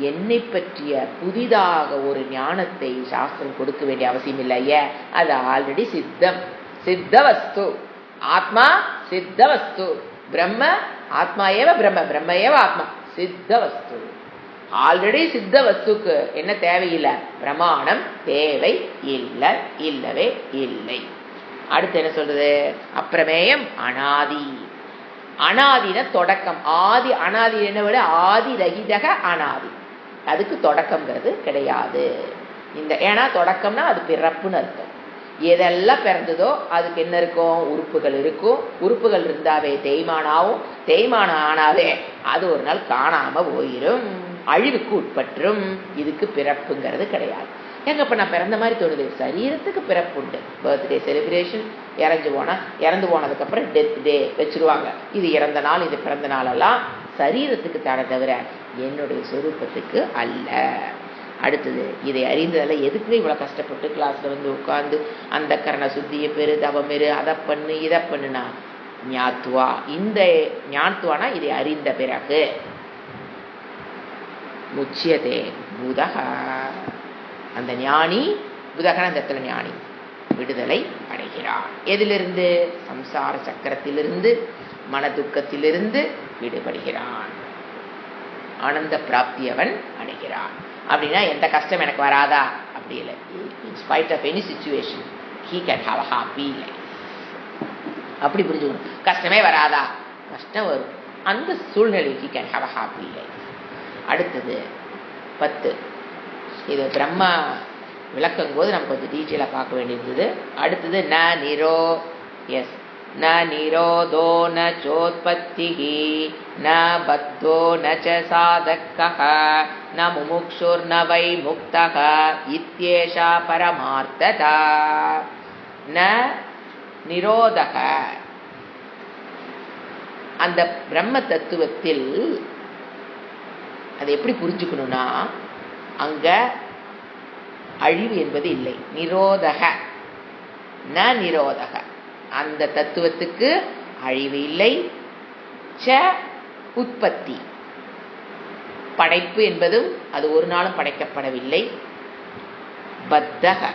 என்னை பற்றிய புதிதாக ஒரு ஞானத்தை சாஸ்திரம் கொடுக்க வேண்டிய அவசியம் இல்லையே. அது ஆல்ரெடி சித்தம். சித்த வஸ்து ஆத்மா, சித்த வஸ்து பிரம்ம. ஆத்மா ஏவ பிரம்ம, பிரம்ம ஏவ ஆத்மா. சித்த வஸ்து ஆல்ரெடி. சித்த வஸ்துக்கு என்ன தேவையில்லை? பிரமாணம் தேவை இல்லை, இல்லவே இல்லை. அடுத்து என்ன சொல்றது? அப்பிரமேயம் அனாதி. அனாதின தொடக்கம். ஆதி அனாதி என்ன விட ஆதி ரகிதக அனாதி. அதுக்கு தொடக்கம்ங்கிறது கிடையாது. இந்த ஏன்னா தொடக்கம்னா அது பிறப்புன்னு அர்த்தம். எதெல்லாம் பிறந்ததோ அதுக்கு என்ன இருக்கும்? உறுப்புகள் இருக்கும். உறுப்புகள் இருந்தாவே தேய்மானாவும், தேய்மானம் ஆனாவே அது ஒரு நாள் காணாம போயிரும், அழிவுக்கு உட்பற்றும். இதுக்கு பிறப்புங்கிறது கிடையாது. எங்கப்ப நான் பிறந்த மாதிரி தோணுது? சரீரத்துக்கு பிறப்பு உண்டு. பர்த்டே செலிப்ரேஷன், இறந்து போனதுக்கு அப்புறம் டெத் டே வச்சிருவாங்க. இது இறந்த நாள், இது பிறந்த நாளெல்லாம் சரீரத்துக்கு தர தவிர என்னுடைய சொரூபத்துக்கு அல்ல. அடுத்தது இதை அறிந்ததில் எதுக்கு இவ்வளோ கஷ்டப்பட்டு கிளாஸ்ல உட்காந்து அந்த கரண சுத்தியை பெரு, தவம் இரு, அதை பண்ணு, இதை பண்ணுனா ஞாத்துவா. இந்த ஞாத்துவானா இதை அறிந்த பிறகு முச்சியதே புதக. அந்த ஞானி புதகன அந்த இடத்துல ஞானி விடுதலை அடைகிறான். எதிலிருந்து? சம்சார சக்கரத்திலிருந்து, மன துக்கத்திலிருந்து விடுபடுகிறான். ஆனந்த பிராப்தி அவன் அடைகிறான். அப்படின்னா எந்த கஷ்டம் எனக்கு வராதா? அப்படி இல்லை. In spite of any situation he can have a happy life. அப்படி புரிஞ்சுக்கணும். கஷ்டமே வராதா? கஷ்டம் வரும். அந்த சூழ்நிலை he can have a happy life. அடுத்தது 10. இது பிரம்மா விளக்கும் போது நம்ம கொஞ்சம் டீட்டெயிலாக பார்க்க வேண்டியிருந்தது. அடுத்தது ந நிரோ எஸ் ந நிரோதோ ந சோத்பத்திஹி ந பத்தோ ந ச சாதக்கஹ ந முமுக்ஷுர் ந வை முக்தஹ இத்யேஷா பரமார்த்ததா. ந நிரோதக. அந்த பிரம்ம தத்துவத்தில் அதை எப்படி புரிஞ்சுக்கணும்னா, அங்க அழிவு என்பது இல்லை. நிரோதக ந நிரோதக. அந்த தத்துவத்துக்கு அழிவு இல்லை. ச உற்பத்தி, படைப்பு என்பதும் அது ஒரு நாளும் படைக்கப்படவில்லை. பத்தக,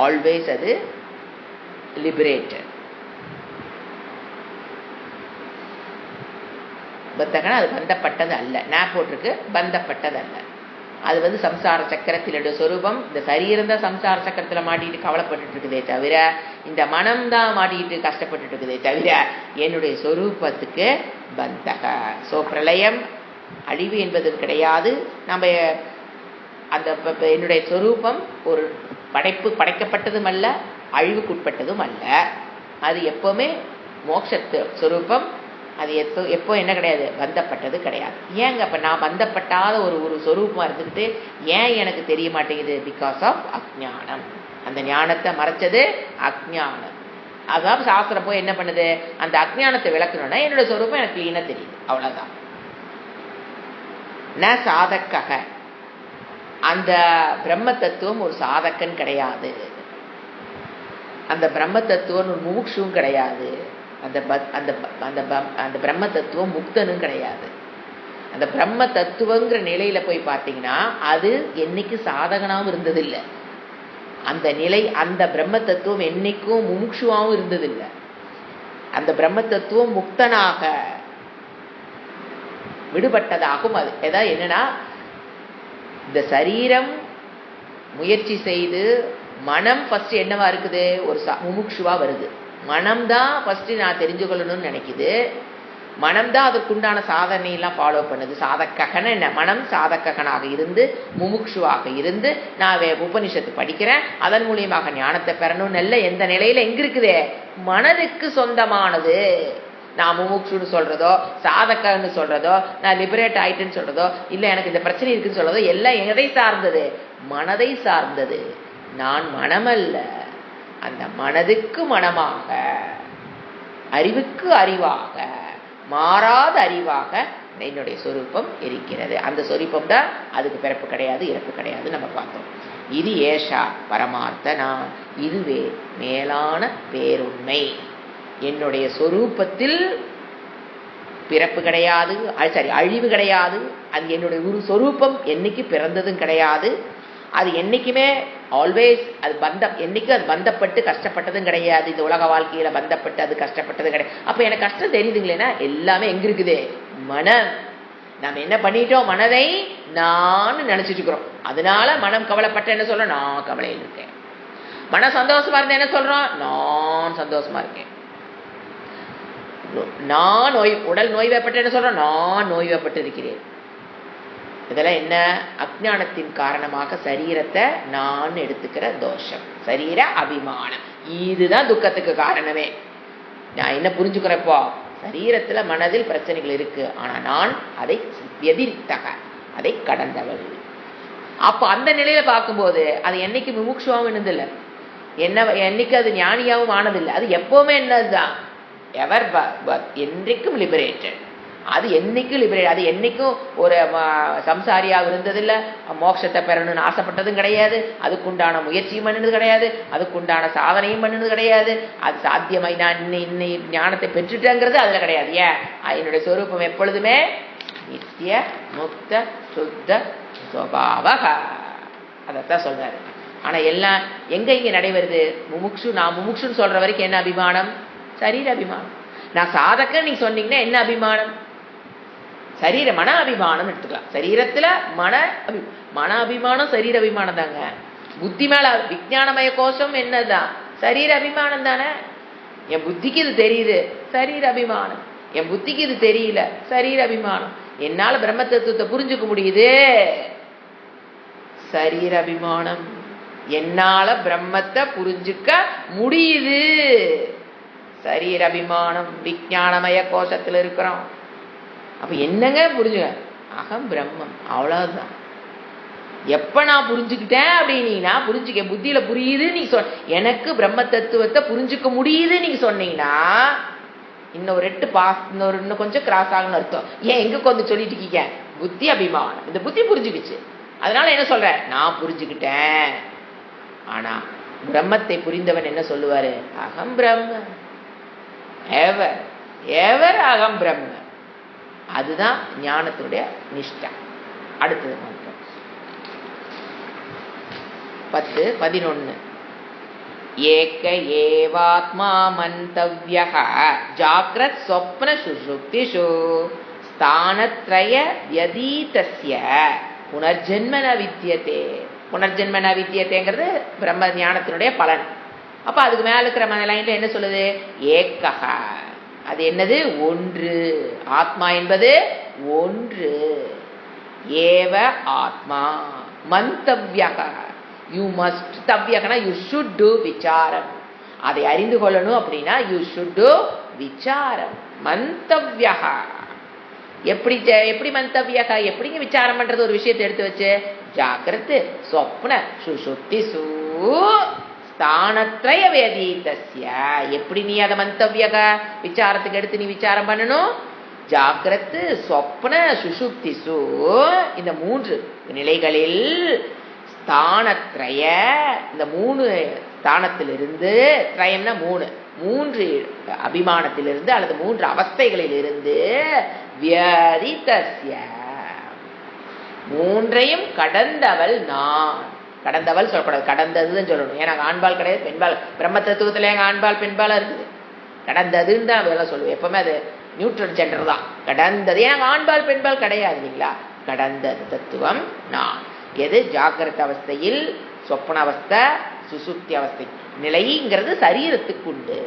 ஆல்வேஸ் அது லிபரேட்டட். பத்தகனா அது பந்தப்பட்டது அல்ல. நான் போட்டிருக்கு பந்தப்பட்டது அல்ல. அது சம்சார சக்கரத்தினுடைய சொரூபம். இந்த சரீரம் தான் சம்சார சக்கரத்தில் மாட்டிட்டு கவலைப்பட்டு இருக்குதே தவிர, இந்த மனம் தான் மாட்டிட்டு கஷ்டப்பட்டு இருக்குதே தவிர என்னுடைய சொரூபத்துக்கு பந்தக. ஸோ பிரளயம் அழிவு என்பது கிடையாது. நம்ம அந்த என்னுடைய சொரூபம் ஒரு படைக்கப்பட்டதும் அல்ல, அழிவுக்குட்பட்டதும் அல்ல. அது எப்பவுமே மோட்சத்து சொரூபம். அது எப்போ என்ன கிடையாது? பந்தப்பட்டது கிடையாது. ஏங்க அப்ப நான் பந்தப்பட்டாத ஒரு சொரூபமா இருந்துக்கிட்டு ஏன் எனக்கு தெரிய மாட்டேங்குது? பிகாஸ் ஆஃப் அஜ்ஞானம். அந்த ஞானத்தை மறைச்சது அஜ்ஞானம். அதான் சாஸ்திரம் போய் என்ன பண்ணுது? அந்த அஜ்ஞானத்தை விளக்கணும்னா என்னோட சொரூபம் எனக்கு கிளீனா தெரியுது, அவ்வளவுதான். ந சாதக்கக. அந்த பிரம்ம தத்துவம் ஒரு சாதக்கன் கிடையாது. அந்த பிரம்ம தத்துவம் ஒரு முமுக்ஷுவும் கிடையாது. அந்த பிரம்ம தத்துவம் முக்தனும் கிடையாது. அந்த பிரம்ம தத்துவங்கிற நிலையில போய் பார்த்தீங்கன்னா அது என்னைக்கு சாதகனாவும் இருந்ததில்லை. அந்த நிலை, அந்த பிரம்ம தத்துவம் என்னைக்கும் முமுக்ஷுவாவும் இருந்ததில்லை. அந்த பிரம்ம தத்துவம் முக்தனாக விடுபட்டதாகும். அது ஏதாவது என்னன்னா, இந்த சரீரம் முயற்சி செய்து மனம் ஃபர்ஸ்ட் என்னவா இருக்குது, ஒரு முமுட்சுவா வருது. மனம்தான் ஃபர்ஸ்ட் நான் தெரிஞ்சு கொள்ளணும்னு நினைக்குது. மனம்தான் அதற்குண்டான சாதனையெல்லாம் ஃபாலோ பண்ணுது. சாதககன என்ன, மனம் சாதககனாக இருந்து முமுட்சுவாக இருந்து நான் உபனிஷத்து படிக்கிறேன், அதன் மூலியமாக ஞானத்தை பெறணும். நல்ல எந்த நிலையில எங்க இருக்குது, மனதுக்கு சொந்தமானது. நான் முமுட்சுன்னு சொல்றதோ, சாதகன்னு சொல்றதோ, நான் லிபரேட் ஆயிட்டுன்னு சொல்றதோ, இல்ல எனக்கு இந்த பிரச்சனை இருக்குன்னு சொல்றதோ, எல்லாம் எதை சார்ந்தது, மனதை சார்ந்தது. நான் மனமல்ல, அந்த மனதுக்கு மனமாக, அறிவுக்கு அறிவாக, மாறாத அறிவாக என்னுடைய சொரூபம் இருக்கிறது. அந்த சொரூபம் தான், அதுக்கு பிறப்பு கிடையாது, இறப்பு கிடையாது. நம்ம பார்த்தோம். இது ஏஷா பரமார்த்த நான், இதுவே மேலான பேருண்மை. என்னுடைய சொரூபத்தில் பிறப்பு கிடையாது, அழிவு கிடையாது. அது என்னுடைய ஒரு சொரூபம் என்னைக்கு பிறந்ததும் கிடையாது. அது என்னைக்குமே ஆல்வேஸ் அது என்னைக்கும் அது பந்தப்பட்டு கஷ்டப்பட்டதும் கிடையாது. இந்த உலக வாழ்க்கையில பந்தப்பட்டு அது கஷ்டப்பட்டதும் கிடையாது. அப்ப எனக்கு கஷ்டம் தெரியுதுங்களேன்னா எல்லாமே எங்க இருக்குது, மனம். நம்ம என்ன பண்ணிட்டோம், மனதை நான் நினைச்சிட்டு இருக்கிறோம். அதனால மனம் கவலைப்பட்ட என்ன சொல்றோம், நான் கவலையில் இருக்கேன். மனம் சந்தோஷமா இருந்தா என்ன சொல்றோம், நான் சந்தோஷமா இருக்கேன். நான் உடல் நோய்வாய்ப்பட்டு என்ன சொல்றோம், நான் நோய்வாய்ப்பட்டு இருக்கிறேன். இதெல்லாம் என்ன, அஞ்ஞானத்தின் காரணமாக சரீரத்தை நான் எடுத்துக்கிற தோஷம், சரீர அபிமானம். இதுதான் துக்கத்துக்கு காரணமே. நான் என்ன புரிஞ்சுக்கிறப்போ, சரீரத்துல மனதில் பிரச்சனைகள் இருக்கு, ஆனா நான் அதை எதிர்த்தக, அதை கடந்தவள். அப்ப அந்த நிலையில பார்க்கும்போது அது என்னைக்கு முமுட்சுவாவும் இருந்தில்லை, என்னைக்கு அது ஞானியாவும் ஆனதில்லை. அது எப்பவுமே என்னதுதான், எவர் என்றைக்கும் லிபரேட்டட். அது என்னைக்கும் லிபரேட். அது என்னைக்கும் ஒரு சம்சாரியாக இருந்ததில்லை, மோட்சத்தை பெறணும்னு ஆசைப்பட்டதும் கிடையாது, அதுக்குண்டான முயற்சியும் பண்ணினது கிடையாது, அதுக்குண்டான சாதனையும் பண்ணினது கிடையாது. அது சாத்தியமாய் நான் இன்னை ஞானத்தை பெற்றுட்டேங்கிறது அதுல கிடையாது. ஏன், என்னுடைய சொரூபம் எப்பொழுதுமே நித்திய முக்த சுத்த சுபாவக. அதைத்தான் சொல்றாரு. ஆனா எல்லாம் எங்க இங்க நடைபெறுது, முமுட்சு. நான் முமுட்சுன்னு சொல்ற வரைக்கும் என்ன அபிமானம், சரீர அபிமானம். நான் சாதக நீ சொன்னீங்கன்னா என்ன அபிமானம், சரீர மன அபிமானம் எடுத்துக்கலாம். சரீரத்துல மன அபிமானம் சரீர அபிமானம் தாங்க. புத்தி மேல விஞ்ஞானமய கோஷம் என்னதான், சரீர அபிமானம் தானே. என் புத்திக்கு இது தெரியுது, சரீர அபிமானம். என் புத்திக்கு இது தெரியல, சரீர அபிமானம். என்னால பிரம்ம தத்துவத்தை புரிஞ்சுக்க முடியுது, சரீர அபிமானம். என்னால பிரம்மத்தை புரிஞ்சுக்க முடியுது, சரீர அபிமானம். விஞ்ஞானமய கோஷத்துல இருக்கிறோம். அப்ப என்னங்க புரிஞ்சுக்க, அகம் பிரம்மம், அவ்வளவுதான். எப்ப நான் புரிஞ்சுக்கிட்டேன் அப்படின்னா, புரிஞ்சுக்க புத்தியில புரியுது நீ எனக்கு பிரம்ம தத்துவத்தை புரிஞ்சுக்க முடியுது நீங்க சொன்னீங்கன்னா, இன்னொரு 8 பாஸ், இன்னும் கொஞ்சம் கிராஸ் ஆகணும்னு அர்த்தம். ஏன் எங்க கொஞ்சம் சொல்லிட்டு இருக்கீங்க, புத்தி அபிமானம். இந்த புத்தி புரிஞ்சுக்கிச்சு, அதனால என்ன சொல்ற, நான் புரிஞ்சுக்கிட்டேன். ஆனா பிரம்மத்தை புரிந்தவன் என்ன சொல்லுவாரு, அகம் பிரம்ம, எவர் எவர் அகம் பிரம்ம. அதுதான் ஞானத்தினுடைய நிஷ்டா. அடுத்தது 10, 11. ஏக ஏவாத்மா மந்தவ்யஹ ஜாக்ரத் ஸ்வப்ன சுஷுப்திஷு ஸ்தானத்ரய வ்யதீதஸ்ய புனர்ஜன்ம ந வித்யதே. புனர்ஜன்ம ந வித்யதேங்கிறது பிரம்ம ஞானத்தினுடைய பலன். அப்ப அதுக்கு மேல இருக்கிற லைன்ல என்ன சொல்லுது, ஏக்கஹ. அது என்னது, ஒன்று. ஆத்மா என்பது ஒன்று. ஏவ ஆத்மா மந்தவ்யஹ. யூ மஸ்ட், தவ்யகனா யூ ஷுட் டு விசாரம். அதை அறிந்து கொள்ளணும் அப்படின்னா யூ ஷுட் டு விசாரம். மந்தவ்யஹ. எப்படி மந்தவ்யஹ, எப்படிங்க விசாரம் பண்றது ஒரு விஷயத்தை எடுத்து வச்சு, ஜாக்கிரத் சொப்ன சுஷுப்திஷு ஸ்தானத்ரய வேதீதஸ்ய. எப்படி நீ அதை மந்தவ்யக விசாரத்துக்கு எடுத்து நீ விசாரம் பண்ணணும், ஜாக்கிரத் சொப்ன சுஷுப்திஷு, இந்த 3 நிலைகளில் ஸ்தானத்ரய, இந்த 3 ஸ்தானத்திலிருந்து, திரயம்னா 3 அபிமானத்திலிருந்து அல்லது 3 அவஸ்தைகளில் இருந்து, வியதிதஸ்ய 3ஐயும் கடந்தவள் நான். கடந்தவள் சொல்லக்கூடாது, கடந்ததுன்னு சொல்லணும். ஏன்னா ஆண்பால் கிடையாது, பெண்பால். பிரம்ம தத்துவத்துல எங்க ஆண்பால் பெண்பாலா இருக்குது, கடந்ததுன்னு தான் வேலை சொல்லுவேன். எப்பவுமே அது நியூட்ரல் ஜெண்டர் தான், கடந்தது. ஏன்னா ஆண்பால் பெண்பால் கிடையாது இல்லைங்களா. கடந்தது தத்துவம் நான். எது ஜாகிரத அவஸ்தையில் சொப்பன அவஸ்தை, சுசுப்தி அவஸ்தை நிலைங்கிறது சரீரத்துக்கு உண்டு.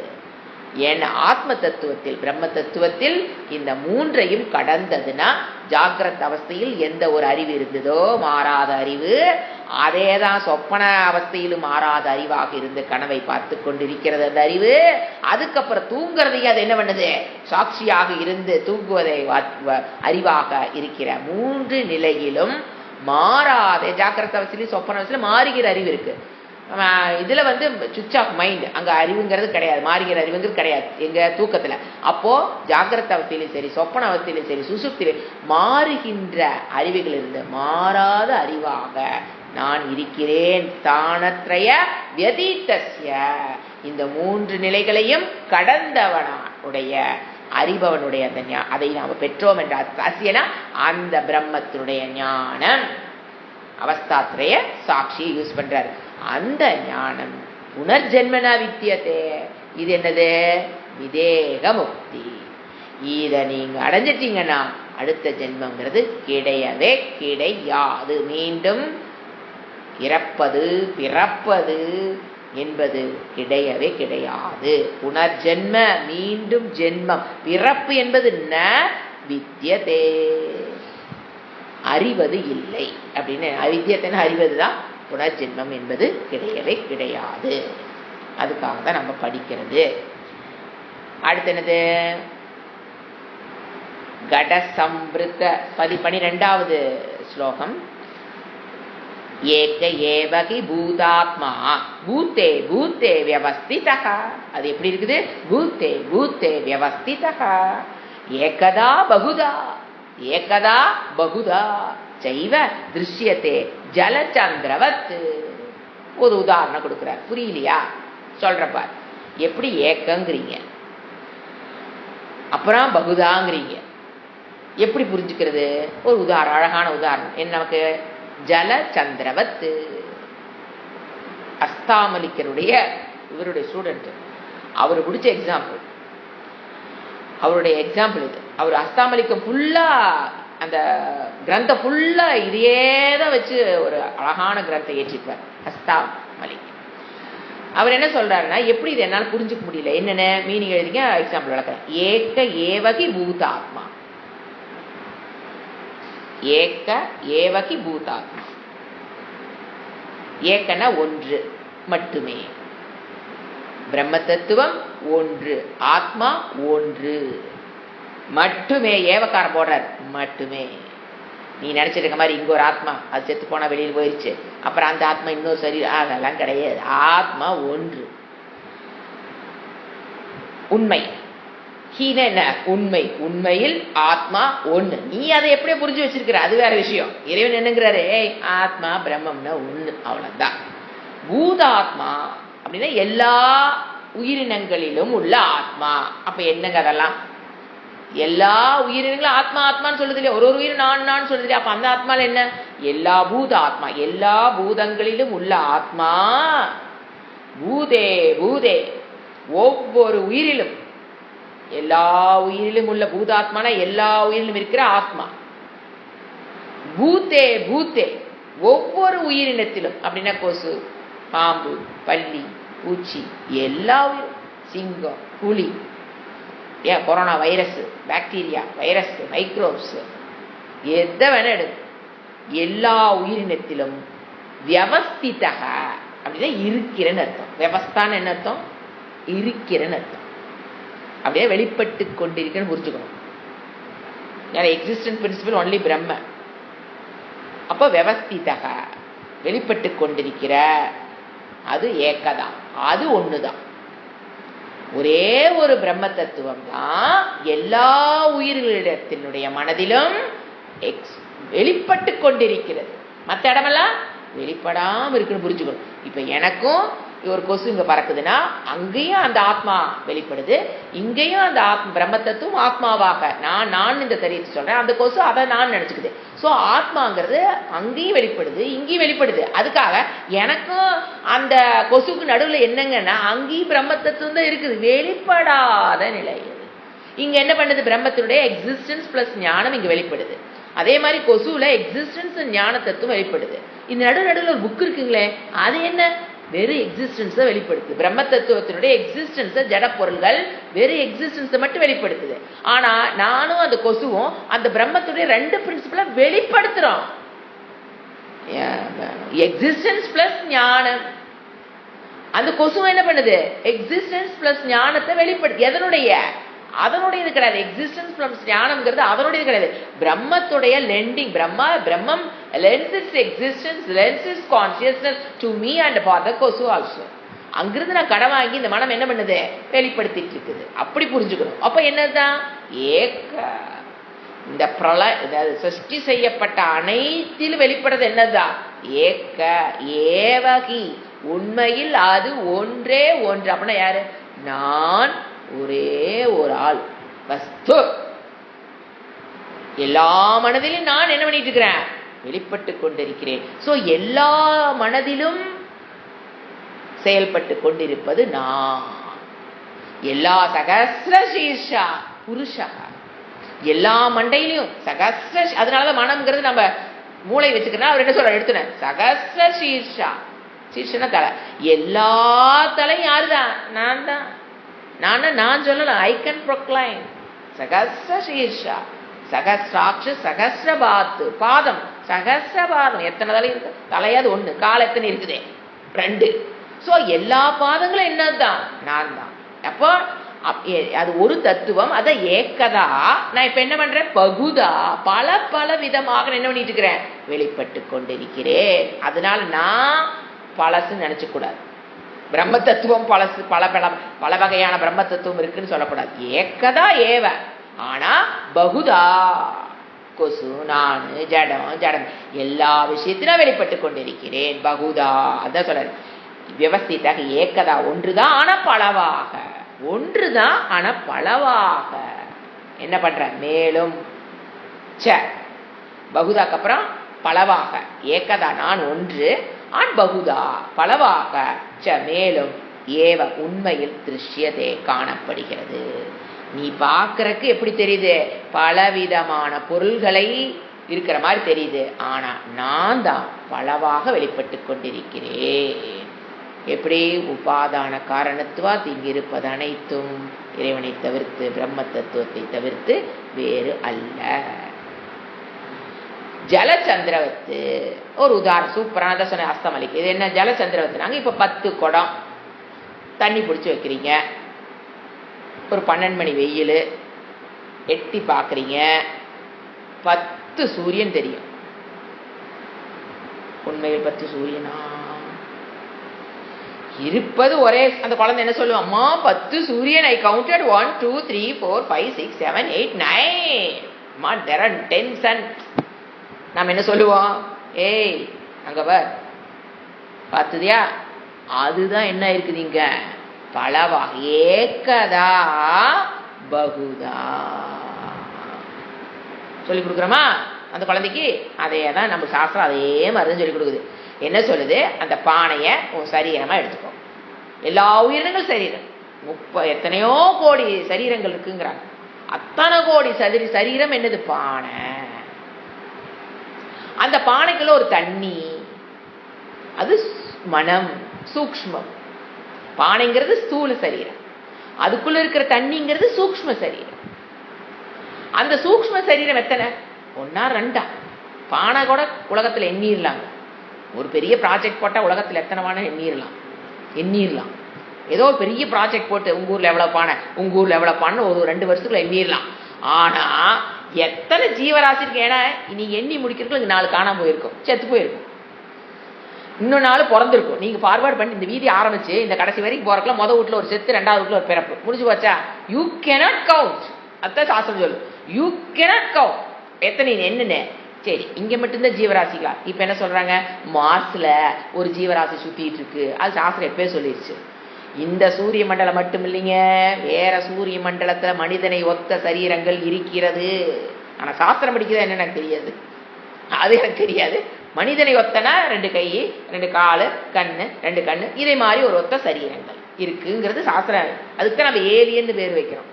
ஏன்னா ஆத்ம தத்துவத்தில், பிரம்ம தத்துவத்தில் இந்த மூன்றையும் கடந்ததுன்னா ஜாகிரத் அவஸ்தையில் எந்த ஒரு அறிவு இருந்ததோ மாறாத அறிவு, அதேதான் சொப்பன அவஸ்தையிலும் மாறாத அறிவாக இருந்து கனவை பார்த்து கொண்டிருக்கிறது அந்த அறிவு. அதுக்கப்புறம் தூங்குறதையே அது என்ன பண்ணுது, சாட்சியாக இருந்து தூங்குவதை அறிவாக இருக்கிற மூன்று நிலையிலும் மாறாத ஜாக்கிரத அவஸ்தையிலும் சொப்பன அவஸ்தையிலும் மாறுகிற அறிவு இருக்கு. இதுல சுவிட்ச் ஆஃப் மைண்ட், அங்க அறிவுங்கிறது கிடையாது, மாறுகிற அறிவுங்கிறது கிடையாது எங்க தூக்கத்துல. அப்போ ஜாகிரத அவஸ்தையிலும் சரி சொப்பன அவஸ்தையிலும் சரி சுசுப்தியிலும் மாறுகின்ற அறிவுகள் இருந்து மாறாத அறிவாக நான் இருக்கிறேன். தானத்ரய வியதீதஸ்ய, இந்த மூன்று நிலைகளையும் கடந்தவனுடைய அறிபவனுடைய அந்த அதை நாம் பெற்றோம் என்ற அசியனா அந்த பிரம்மத்தினுடைய ஞானம் அவஸ்தாத்ரய சாட்சியை யூஸ் பண்றாரு. அந்த ஞானம் புனர்ஜென்மனா வித்தியதே. இது என்னது, விதேக முக்தி. இத நீங்க அடைஞ்சிட்டீங்கன்னா அடுத்த ஜென்மங்கிறது கிடையவே கிடையாது. மீண்டும் இறப்பது பிறப்பது என்பது கிடையவே கிடையாது. புனர்ஜென்ம, மீண்டும் ஜென்மம், பிறப்பு என்பது ந வித்தியதே, அறிவது இல்லை அப்படின்னு. அவித்தியத்தின் அறிவதுதான், புனர்ஜென்மம் என்பது கிடையவே கிடையாது. அதுக்காக தான் நம்ம படிக்கிறது. அடுத்து என்னது, கடசம்பிருத்த 12வது ஸ்லோகம். ஏக ஏவகி பூதாத்மா பூத்தே பூத்தே வியவஸ்திதஹ. அது எப்படி இருக்குது, பூத்தே பூத்தே வியவஸ்திதஹ. ஏகதா பகுதா ஏகதா பகுதா சைவ திருஷ்யத்தே ஜலச்சந்திரவத். ஒரு உதாரணம் கொடுக்கிறார், புரியலையா சொல்றப்பார். எப்படி ஏக்கங்கிறீங்க, அப்புறம் பகுதாங்கிறீங்க, எப்படி புரிஞ்சுக்கிறது? ஒரு உதாரணம், அழகான உதாரணம் என்ன நமக்கு. ஜலச்சந்திரவத், அஸ்தாமலிக்கருடைய இவருடைய ஸ்டூடெண்ட், அவர் பிடிச்ச எக்ஸாம்பிள், அவருடைய எக்ஸாம்பிள் இது. அவர் அஸ்தாமலிக்கம் ஃபுல்லா, அந்த கிரந்தம் ஃபுல்லா இதையே தான் வச்சு ஒரு அழகான கிரந்தத்தை ஏற்றிப்பார் அஸ்தாமலிக். அவர் என்ன சொல்றாருன்னா, எப்படி இது என்னால் புரிஞ்சுக்க முடியல, என்னென்ன மீனிங் எழுதிங்க, எக்ஸாம்பிள் விளக்குறேன். ஏக ஏவகி பூதாத்மா, ஏக ஏவகி பூதாத்மா. ஏகன ஒன்று மட்டுமே, பிரம்ம தத்துவம் ஒன்று, ஆத்மா ஒன்று மட்டுமே. ஏவக்கார போடுறார் மட்டுமே. நீ நினைச்சிட்டு இருக்க மாதிரி இங்க ஒரு ஆத்மா, அது செத்து போனா வெளியில் போயிருச்சு, அப்புறம் அந்த ஆத்மா இன்னொரு சரி, அதெல்லாம் கிடையாது. ஆத்மா ஒன்று, உண்மை. ஹீன என்ன, உண்மை. உண்மையில் ஆத்மா ஒண்ணு. நீ அதை எப்படியே புரிஞ்சு வச்சிருக்கிற, அது வேற விஷயம். இறைவன் என்னங்கிறாரு, ஆத்மா பிரம்மம்னா ஒண்ணு, அவ்வளவுதான். பூதாத்மா அப்படின்னா எல்லா உயிரினங்களிலும் உள்ள ஆத்மா. அப்ப என்னங்க அதெல்லாம், எல்லா உயிரினங்களும் ஆத்மா ஆத்மான்னு சொல்லுது இல்லையா, ஒரு உயிர் நான் சொல்லுது இல்லையா. அப்ப அந்த ஆத்மால என்ன, எல்லா பூத ஆத்மா, எல்லா பூதங்களிலும் உள்ள ஆத்மா. பூதே பூதே, ஒவ்வொரு உயிரிலும், எல்லா உயிரிலும் உள்ள பூதாத்மான எல்லா உயிரிலும் இருக்கிற ஆத்மா. பூத்தே பூத்தே, ஒவ்வொரு உயிரினத்திலும் அப்படின்னா கொசு, பாம்பு, பல்லி, பூச்சி, எல்லா உயிரும், சிங்கம், புலி, ஏன் corona virus, bacteria virus, microbes, எதை வேணா எடுக்கும், எல்லா உயிரினத்திலும் வியவஸ்திதக அப்படின்னா இருக்கிறன்னு அர்த்தம். வியவஸ்தான்னு என்ன அர்த்தம், இருக்கிறன்னு அர்த்தம். அப்படியே வெளிப்பட்டு கொண்டிருக்கன்னு புரிஞ்சுக்கணும். ஏன்னா எக்ஸிஸ்டன்ட் பிரின்சிபல் ஒன்லி பிரம்ம. அப்போ வியவஸ்திதக வெளிப்பட்டு கொண்டிருக்கிற அது ஏகதான், அது ஒண்ணுதான். ஒரே ஒரு பிரம்ம தத்துவம் தான் எல்லா உயிர்களிடத்தினுடைய மனதிலும் வெளிப்பட்டு கொண்டிருக்கிறது. மற்ற இடமெல்லாம் வெளிப்படாம இருக்குன்னு புரிஞ்சுக்கணும். இப்ப எனக்கும் ஒரு கொசு இங்க பறக்குதுன்னா அங்கேயும் அந்த ஆத்மா வெளிப்படுது, இங்கேயும் அந்த பிரம்ம தத்துவம் ஆத்மாவாக நான் இந்த தெரியத்தை சொல்றேன், அந்த கொசு அதை நான் நினைச்சுக்குது. சோ ஆத்மாங்கிறது அங்கேயும் வெளிப்படுது, இங்கேயும் வெளிப்படுது. அதுக்காக எனக்கும் அந்த கொசுக்கு நடுவுல என்னங்கன்னா அங்கேயும் பிரம்ம தத்துவம் தான் இருக்குது, வெளிப்படாத நிலை. இங்க என்ன பண்ணுது? பிரம்மத்தினுடைய எக்ஸிஸ்டன்ஸ் பிளஸ் ஞானம் இங்க வெளிப்படுது. அதே மாதிரி கொசுல எக்ஸிஸ்டன்ஸ் ஞான தத்துவம் வெளிப்படுது. இந்த நடுவில் ஒரு புக் இருக்குங்களே, அது என்ன? வெறும் எக்ஸிஸ்டன்ஸை வெளிப்படுத்துது. பிரம்ம தத்துவத்தினுடைய எக்ஸிஸ்டன்ஸை ஜட பொருள்கள் வெறும் எக்ஸிஸ்டன்ஸை மட்டும் வெளிப்படுத்துது. ஆனா நானும் அந்த கொசுவும் அந்த பிரம்மத்துடைய 2 பிரின்சிபலை வெளிப்படுத்துறோம். எக்ஸிஸ்டன்ஸ் பிளஸ் ஞானம். அந்த கொசு என்ன பண்ணுது? எக்ஸிஸ்டன்ஸ் பிளஸ் ஞானத்தை வெளிப்படுத்து. எதனுடைய? அதனுடையது கிடையாது. எக்ஸிஸ்டன்ஸ் பிளஸ் ஞானம்ங்கிறது அதனுடையது கிடையாது. பிரம்மத்துடைய லெண்டிங். பிரம்மம் lends its existence, lends its consciousness to me and for the கொசு also. அங்கிருந்து நான் கடன் வாங்கி இந்த மனம் என்ன பண்ணுது? வெளிப்படுத்திட்டு இருக்குது. அப்படி புரிஞ்சுக்கணும். அப்ப என்னதான்? ஏக்க. இந்த சிருஷ்டி செய்யப்பட்ட அனைத்திலும் வெளிப்படுறது என்னதான்? ஏக்க ஏவகி. உண்மையில் அது ஒன்றே ஒன்று. அப்படின்னா யாரு? நான் ஒரே ஒரு ஆள் வஸ்து. எல்லா மனதிலும் நான் என்ன பண்ணிட்டு இருக்கிறேன்? வெளிப்பட்டு கொண்டிருக்கிறேன். சோ எல்லா மனதிலும் செயல்பட்டு கொண்டிருப்பது நான். எல்லா சகஸ்ர சீர்ஷா புருஷா. எல்லா மண்டையிலையும் சகஸ்ர. அதனாலதான் மனம்ங்கிறது நம்ம மூளை வச்சுக்கிறேன். அவர் என்ன சொல்ற? எடுத்துனேன் சகஸ்ர சீர்ஷா. சீர்ஷனா தலை. எல்லா தலையும் யாருதான்? நான் தான். நான் சொல்லலாம். ஐ கேன் ப்ரொக்ளைம் சகஸ்ர சீர்ஷா. சகஸ்ராட்ச சகஸ்ரபாத்து. பாதம் சகஸ்ரபாதம். எத்தனை தலை இருக்கு? தலையாது ஒண்ணு. கால் எத்தனை இருக்குது? 2. சோ எல்லா பாதங்களும் என்னதான்? நான் தான். அப்போ அது ஒரு தத்துவம். அத ஏக்கதா. நான் இப்ப என்ன பண்றேன்? பகுதா. பல பல விதமாக என்ன பண்ணிட்டு இருக்கிறேன்? வெளிப்பட்டு கொண்டிருக்கிறேன். அதனால நான் பழசுன்னு நினைச்சு கூடாது. பிரம்ம தத்துவம் பழசு. பல வகையான பிரம்ம தத்துவம் இருக்குன்னு சொல்லக்கூடாது. ஏக்கதா ஏவ. ஆனா பகுதா. கொசு, நானு, ஜடம் எல்லா விஷயத்திலும் வெளிப்பட்டு கொண்டிருக்கிறேன். பகுதா. அதான் சொல்ற. விவஸ்திதாக ஏக்கதா. ஒன்றுதான் ஆனா பலவாக. ஒன்றுதான் ஆனா பலவாக. என்ன பண்ற? மேலும் பகுதாக்கு அப்புறம் பலவாக. ஏக்கதா நான் ஒன்று. பகுதா பலவாக. மேலும் ஏவ உண்மையில் திருஷ்யதே காணப்படுகிறது. நீ பார்க்கறக்கு எப்படி தெரியுது? பலவிதமான பொருள்களை இருக்கிற மாதிரி தெரியுது. ஆனா நான் தான் பலவாக வெளிப்பட்டு கொண்டிருக்கிறேன். எப்படி? உபாதான காரணத்துவா இங்கிருப்பது அனைத்தும் இறைவனை தவிர்த்து, பிரம்ம தத்துவத்தை தவிர்த்து வேறு அல்ல. ஜலச்சந்திரவத்து ஒரு உதாரணம். சூப்பரானதான் சொன்ன. அஸ்தமலிக்கு இது என்ன? ஜலச்சந்திரவத்து. நாங்க இப்ப 10 குடம் தண்ணி பிடிச்சி வைக்கிறீங்க. ஒரு 12 மணி வெயில். எட்டி பாக்குறீங்க. 10 சூரியன் தெரியும். உண்மையில் 10 சூரியனா இருப்பது ஒரே. அந்த குழந்தை என்ன சொல்லுவோம்? அம்மா 10 சூரியன். ஐ கவுண்டட் 1 2 3 4 5 6 7 8 9. அம்மா there are 10 sun. நாம் என்ன சொல்லுவோம்? ஏய் அங்க பார், பார்த்துதியா? அதுதான் என்ன இருக்குதுங்க? பலவா. ஏக்கதா பகுதா. சொல்லி கொடுக்குறோமா அந்த குழந்தைக்கு? அதே தான் நம்ம சாஸ்திரம் அதே மாதிரி சொல்லி கொடுக்குது. என்ன சொல்லுது? அந்த பானைய உன் சரீரமா எடுத்துக்கோ. எல்லா உயிரினங்கள் சரீரம். எத்தனையோ கோடி சரீரங்கள் இருக்குங்கிறாங்க. அத்தனை கோடி சரீரம் என்னது? பானை. அந்த பானைக்குள்ள ஒரு தண்ணி, அது மனம், சூக்ஷ்மம். பானைங்கிறது ஸ்தூல சரீரம். அதுக்குள்ள இருக்கிற தண்ணிங்கிறது சூக்ஷ்ம சரீரம். அந்த சூக்ஷ்ம சரீரம் எத்தனை? 1 2? பானை கூட உலகத்துல எண்ணிடலாங்க. ஒரு பெரிய ப்ராஜெக்ட் போட்டா உலகத்துல எத்தனை பானை எண்ணிடலாம். ஏதோ பெரிய ப்ராஜெக்ட் போட்டு உங்க ஊர்ல எவ்வளவு பானை, உங்க ஊர்ல எவ்வளவு பானை ஒரு 2 வருஷத்துக்குள்ள எண்ணிடலாம். ஆனா எத்தனை ஜீவராசி இருக்கு? ஏன்னா நீ எண்ணி முடிக்கிறதுக்கு 4 காணாம போயிருக்கும், செத்து போயிருக்கும், இன்னும் 4 பிறந்திருக்கும். நீங்க ஃபார்வர்ட் பண்ணி இந்த வீதி ஆரம்பிச்சு இந்த கடைசி வரைக்கும் போறதுல முத வீட்டுல ஒரு செத்து, 2வது வீட்டுல ஒரு பிறப்பு முடிஞ்சு போச்சா? You cannot count. அதான் சாஸ்திரம் சொல்லு. You cannot count. எத்தனை என்னன்னு? சரி, இங்க மட்டும்தான் ஜீவராசிகளா? இப்ப என்ன சொல்றாங்க? மார்ஸ்ல ஒரு ஜீவராசி சுத்திட்டு இருக்கு. அது சாஸ்திரம் எப்பவே சொல்லிடுச்சு. இந்த சூரிய மண்டலம் மட்டும் இல்லைங்க, வேற சூரிய மண்டலத்துல மனிதனை ஒத்த சரீரங்கள் இருக்கிறது. ஆனா சாஸ்திரம் படிக்கிறது என்ன எனக்கு தெரியாது, அது எனக்கு தெரியாது. மனிதனை ஒத்தனா 2 கை, 2 காலு, கண்ணு, 2 கண்ணு, இதே மாதிரி ஒரு ஒத்த சரீரங்கள் இருக்குங்கிறது சாஸ்திரம். அதுக்கு தான் நம்ம ஏலியன்னு பேர் வைக்கிறோம்.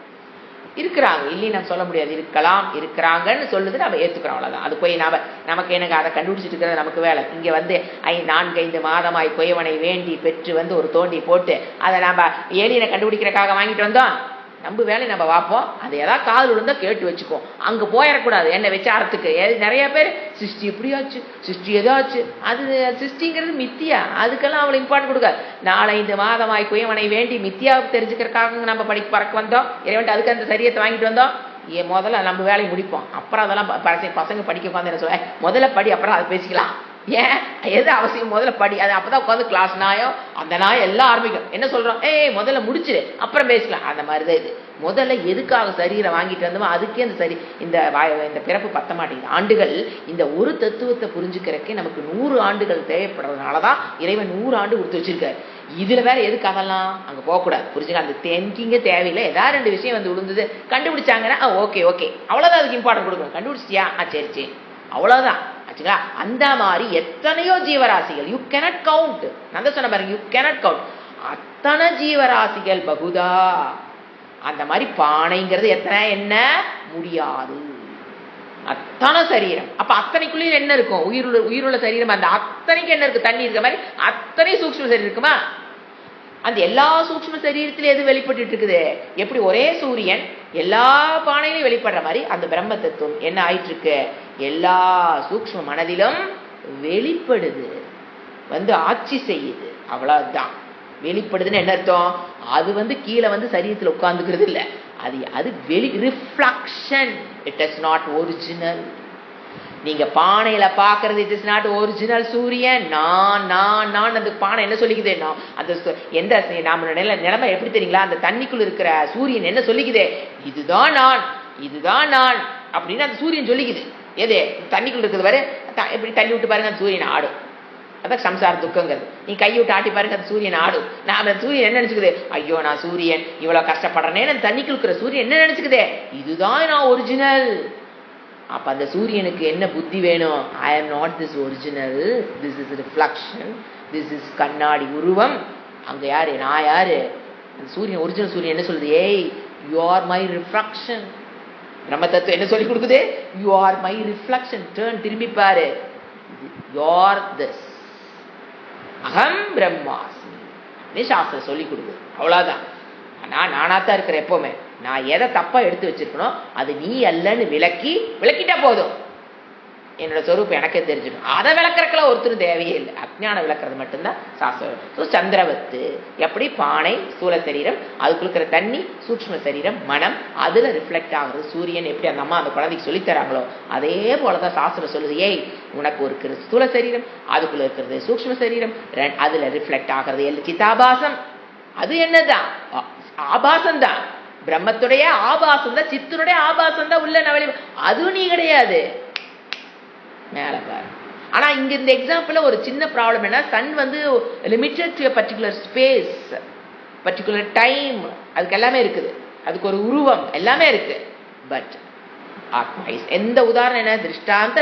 இருக்கிறாங்க, இல்லைன்னு நம்ம சொல்ல முடியாது. இருக்கலாம், இருக்கிறாங்கன்னு சொல்லுது, நம்ம ஏற்றுக்கிறோம், அவ்வளோதான். அது போய் நமக்கு எனக்கு அதை கண்டுபிடிச்சிட்டு இருக்கிறது நமக்கு வேலை. இங்கே வந்து 4-5 மாதமாய் குயவனை வேண்டி பெற்று வந்து ஒரு தோண்டி போட்டு அதை நம்ம ஏலியனை கண்டுபிடிக்கிறக்காக வாங்கிட்டு வந்தோம். நம்ம வேலை நம்ம பார்ப்போம். அது ஏதாவது காது விழுந்தா கேட்டு வச்சுக்கோம். அங்கே போயிடக்கூடாது என்ன விசாரத்துக்கு. நிறைய பேர் சிருஷ்டி எப்படியாச்சு, சிருஷ்டி எதாச்சு, அது சிருஷ்டிங்கிறது மித்தியா, அதுக்கெல்லாம் அவ்வளோ இம்பார்ட்டன்ட் கொடுக்க. 4-5 மாதமாய் குயவனை வேண்டி மித்தியாவுக்கு தெரிஞ்சுக்கிறக்காக நம்ம பறக்க வந்தோம். இறைவன்ட்டு அதுக்கு அந்த சரியத்தை வாங்கிட்டு வந்தோம். முதல்ல நம்ம வேலையை முடிப்போம், அப்புறம் அதெல்லாம் பசங்க படிக்க உட்காந்து என்ன சொல்ல, முதல்ல படி, அப்புறம் அதை பேசிக்கலாம். ஏன் எது அவசியம், முதல்ல படி. அது அப்பதான் உட்காந்து கிளாஸ் நாயம் அந்த நாயம் எல்லாம் ஆரம்பிக்கும். என்ன சொல்றோம், முதல்ல முடிச்சிரு அப்புறம் பேசலாம். அந்த மாதிரிதான் இது. முதல்ல எதுக்காக சரீரை வாங்கிட்டு வந்தோமோ அதுக்கே அந்த இந்த பிறப்பு பத்த மாட்டேங்குது. ஆண்டுகள் இந்த ஒரு தத்துவத்தை புரிஞ்சுக்கிறக்கே நமக்கு 100 ஆண்டுகள் தேவைப்படுறதுனாலதான் இறைவன் 100 ஆண்டு கொடுத்து வச்சிருக்காரு. இதுல வேற எதுக்காகலாம் அங்க போகக்கூடாது. புரிஞ்சுக்க, அந்த திங்கிங்க தேவையில்லை. ஏதாவது 2 விஷயம் வந்து விழுந்தது கண்டுபிடிச்சாங்கன்னா ஓகே அவ்வளவுதான், அதுக்கு இம்பார்ட்டன்ட் கொடுக்கணும். கண்டுபிடிச்சிட்டியா, சரி அவ்வளவுதான் ஆச்சுங்களா. அந்த மாதிரி எத்தனையோ ஜீவராசிகள், யூ கேனாட் கவுண்ட். நான் தான் சொன்ன பாருங்க, யூ கேனாட் கவுண்ட். அத்தனை ஜீவராசிகள் பகுதா. அந்த மாதிரி பானைங்கிறது எத்தனை என்ன முடியாது. அத்தனை சரீரம். அப்ப அத்தனைக்குள்ளே என்ன இருக்கும், உயிருள்ள சரீரம். அந்த அத்தனைக்கு என்ன இருக்கு, தண்ணி இருக்க மாதிரி அத்தனை சூக்ஷ்ம சரீரம் இருக்குமா. அந்த எல்லா சூக்ஷ்ம சரீரத்திலும் எது வெளிப்பட்டு இருக்குது, எப்படி ஒரே சூரியன் எல்லா பானையிலும் வெளிப்படுற மாதிரி அந்த பிரம்ம தத்துவம் என்ன ஆயிட்டு இருக்கு, எல்லா சூக்ஷ்ம மனதிலும் வெளிப்படுது, வந்து ஆட்சி செய்யுது. அவ்வளவுதான். வெளிப்படுதுன்னு என்ன அர்த்தம், அது வந்து கீழே வந்து சரீரத்தில் உட்கார்ந்துக்கிறது இல்லை. அது reflection. It is not original. நீங்க பானையில பாக்குறது இட் இஸ் நாட் ஒரிஜினல் சூரியன். நான் அந்த பானை என்ன சொல்லிக்குது, அந்த எந்த நம்ம நிலைமை எப்படி தெரியுங்களா, அந்த தண்ணிக்குள்ள இருக்கிற சூரியன் என்ன சொல்லிக்குது, இதுதான் நான் அப்படின்னு அந்த சூரியன் சொல்லிக்குது. எது தண்ணிக்குள்ள இருக்குது பாரு, எப்படி தண்ணி விட்டு பாருங்க அந்த சூரியன் ஆடும். அதான் சம்சார துக்கங்கிறது. நீ கையை விட்டு ஆட்டி பாருங்க அந்த சூரியன் ஆடும். நான் அந்த சூரியன் என்ன நினைச்சுக்குது, ஐயோ நான் சூரியன் இவ்வளவு கஷ்டப்படுறேன்னு அந்த தண்ணிக்குள்ள இருக்கிற சூரியன் என்ன நினைச்சுக்குது, இதுதான் நான் ஒரிஜினல். அப்ப அந்த சூரியனுக்கு என்ன புத்தி வேணும், I am not this original, this is reflection, this is கண்ணாடி உருவம். அங்க யாரு, நான் யாரு. அந்த சூரியன் ஒரிஜினல் சூரியன் என்ன சொல்லுது, யூ ஆர் மை ரிஃப்ளக்ஷன். பிரம்ம தத்துவம் என்ன சொல்லி கொடுக்குது, you are my reflection. Turn, திரும்பி பாரு, யூ ஆர் திஸ், அகம் பிரம்மாஸ்மி சாஸ்திரம் சொல்லி கொடுக்குது. அவ்வளவுதான். நானாத்தான் இருக்கிறேன் எப்பவுமே. நான் எதை தப்பா எடுத்து வச்சிருக்கணும் அது நீ அல்லன்னு விளக்கிட்டா போதும், என்னோட சொரூப்பம் எனக்கே தெரிஞ்சிடும். அதை விளக்கறதுக்குலாம் ஒருத்தரும் தேவையே இல்லை. அஜ்ஞானம் விளக்குறது மட்டும்தான் சாஸ்திரம். சந்திரவத்து எப்படி பானை ஸ்தூல சரீரம், அதுக்குள்ள இருக்கிற தண்ணி சூக்ஷ்ம சரீரம் மனம், அதுல ரிஃப்ளெக்ட் ஆகுறது சூரியன். எப்படி அந்த அம்மா அந்த குழந்தைக்கு சொல்லித்தராங்களோ அதே போலதான் சாஸ்திரம் சொல்லுது, உனக்கு ஒரு ஸ்தூல சரீரம், அதுக்குள்ள இருக்கிறது சூக்ஷ்ம சரீரம், அதுல ரிஃப்ளெக்ட் ஆகிறது சித்தாபாசம். அது என்னதான் ஆபாசம் தான், பிரம்மத்துடைய ஆபாசம் தான், சித்தனுடைய ஆபாசம் தான் உள்ள நவலி. அதுவும் நீ கிடையாது, மேல பாரு. ஆனா இங்க இந்த எக்ஸாம்பிள் ஒரு சின்ன ப்ராப்ளம் என்ன, சன் வந்து limited to particular space, particular time, அதுக்கு எல்லாமே இருக்குது, அதுக்கு ஒரு உருவம் எல்லாமே இருக்கு. பட் ஆத்மா எந்த உதாரணம் என்ன, திருஷ்டாந்த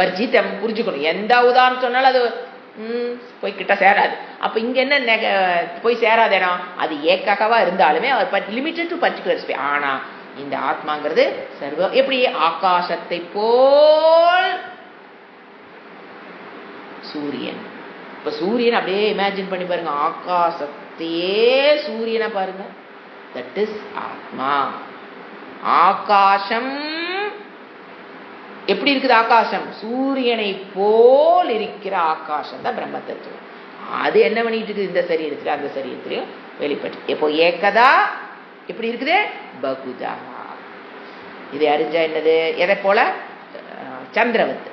வர்ஜிதம். புரிஞ்சுக்கணும், எந்த உதாரணம் சொன்னாலும் அது போய் கிட்ட சேராது. அப்ப இங்க என்ன போய் சேராது இடம், அது ஏக்காகவா இருந்தாலுமே லிமிட்டட் டு பர்டிகுலர் ஸ்பேஸ். ஆனா இந்த ஆத்மாங்கிறது சர்வ, எப்படி ஆகாசத்தை போல் சூரியன். இப்ப சூரியன் அப்படியே இமேஜின் பண்ணி பாருங்க, ஆகாசத்தையே சூரியனை பாருங்க, தட் இஸ் ஆத்மா. ஆகாசம் எப்படி இருக்குது, ஆகாசம் சூரியனை போல் இருக்கிற ஆகாசம் தான் பிரம்ம தத்துவம். அது என்ன பண்ணிட்டு இருக்குது, இந்த சரீரத்துல அந்த சரீரத்திலையும் வெளிப்பட்டு. எப்போ ஏகதா எப்படி இருக்குது, பகுதா. இதை அறிஞ்சா என்னது, எதை போல, சந்திரவத்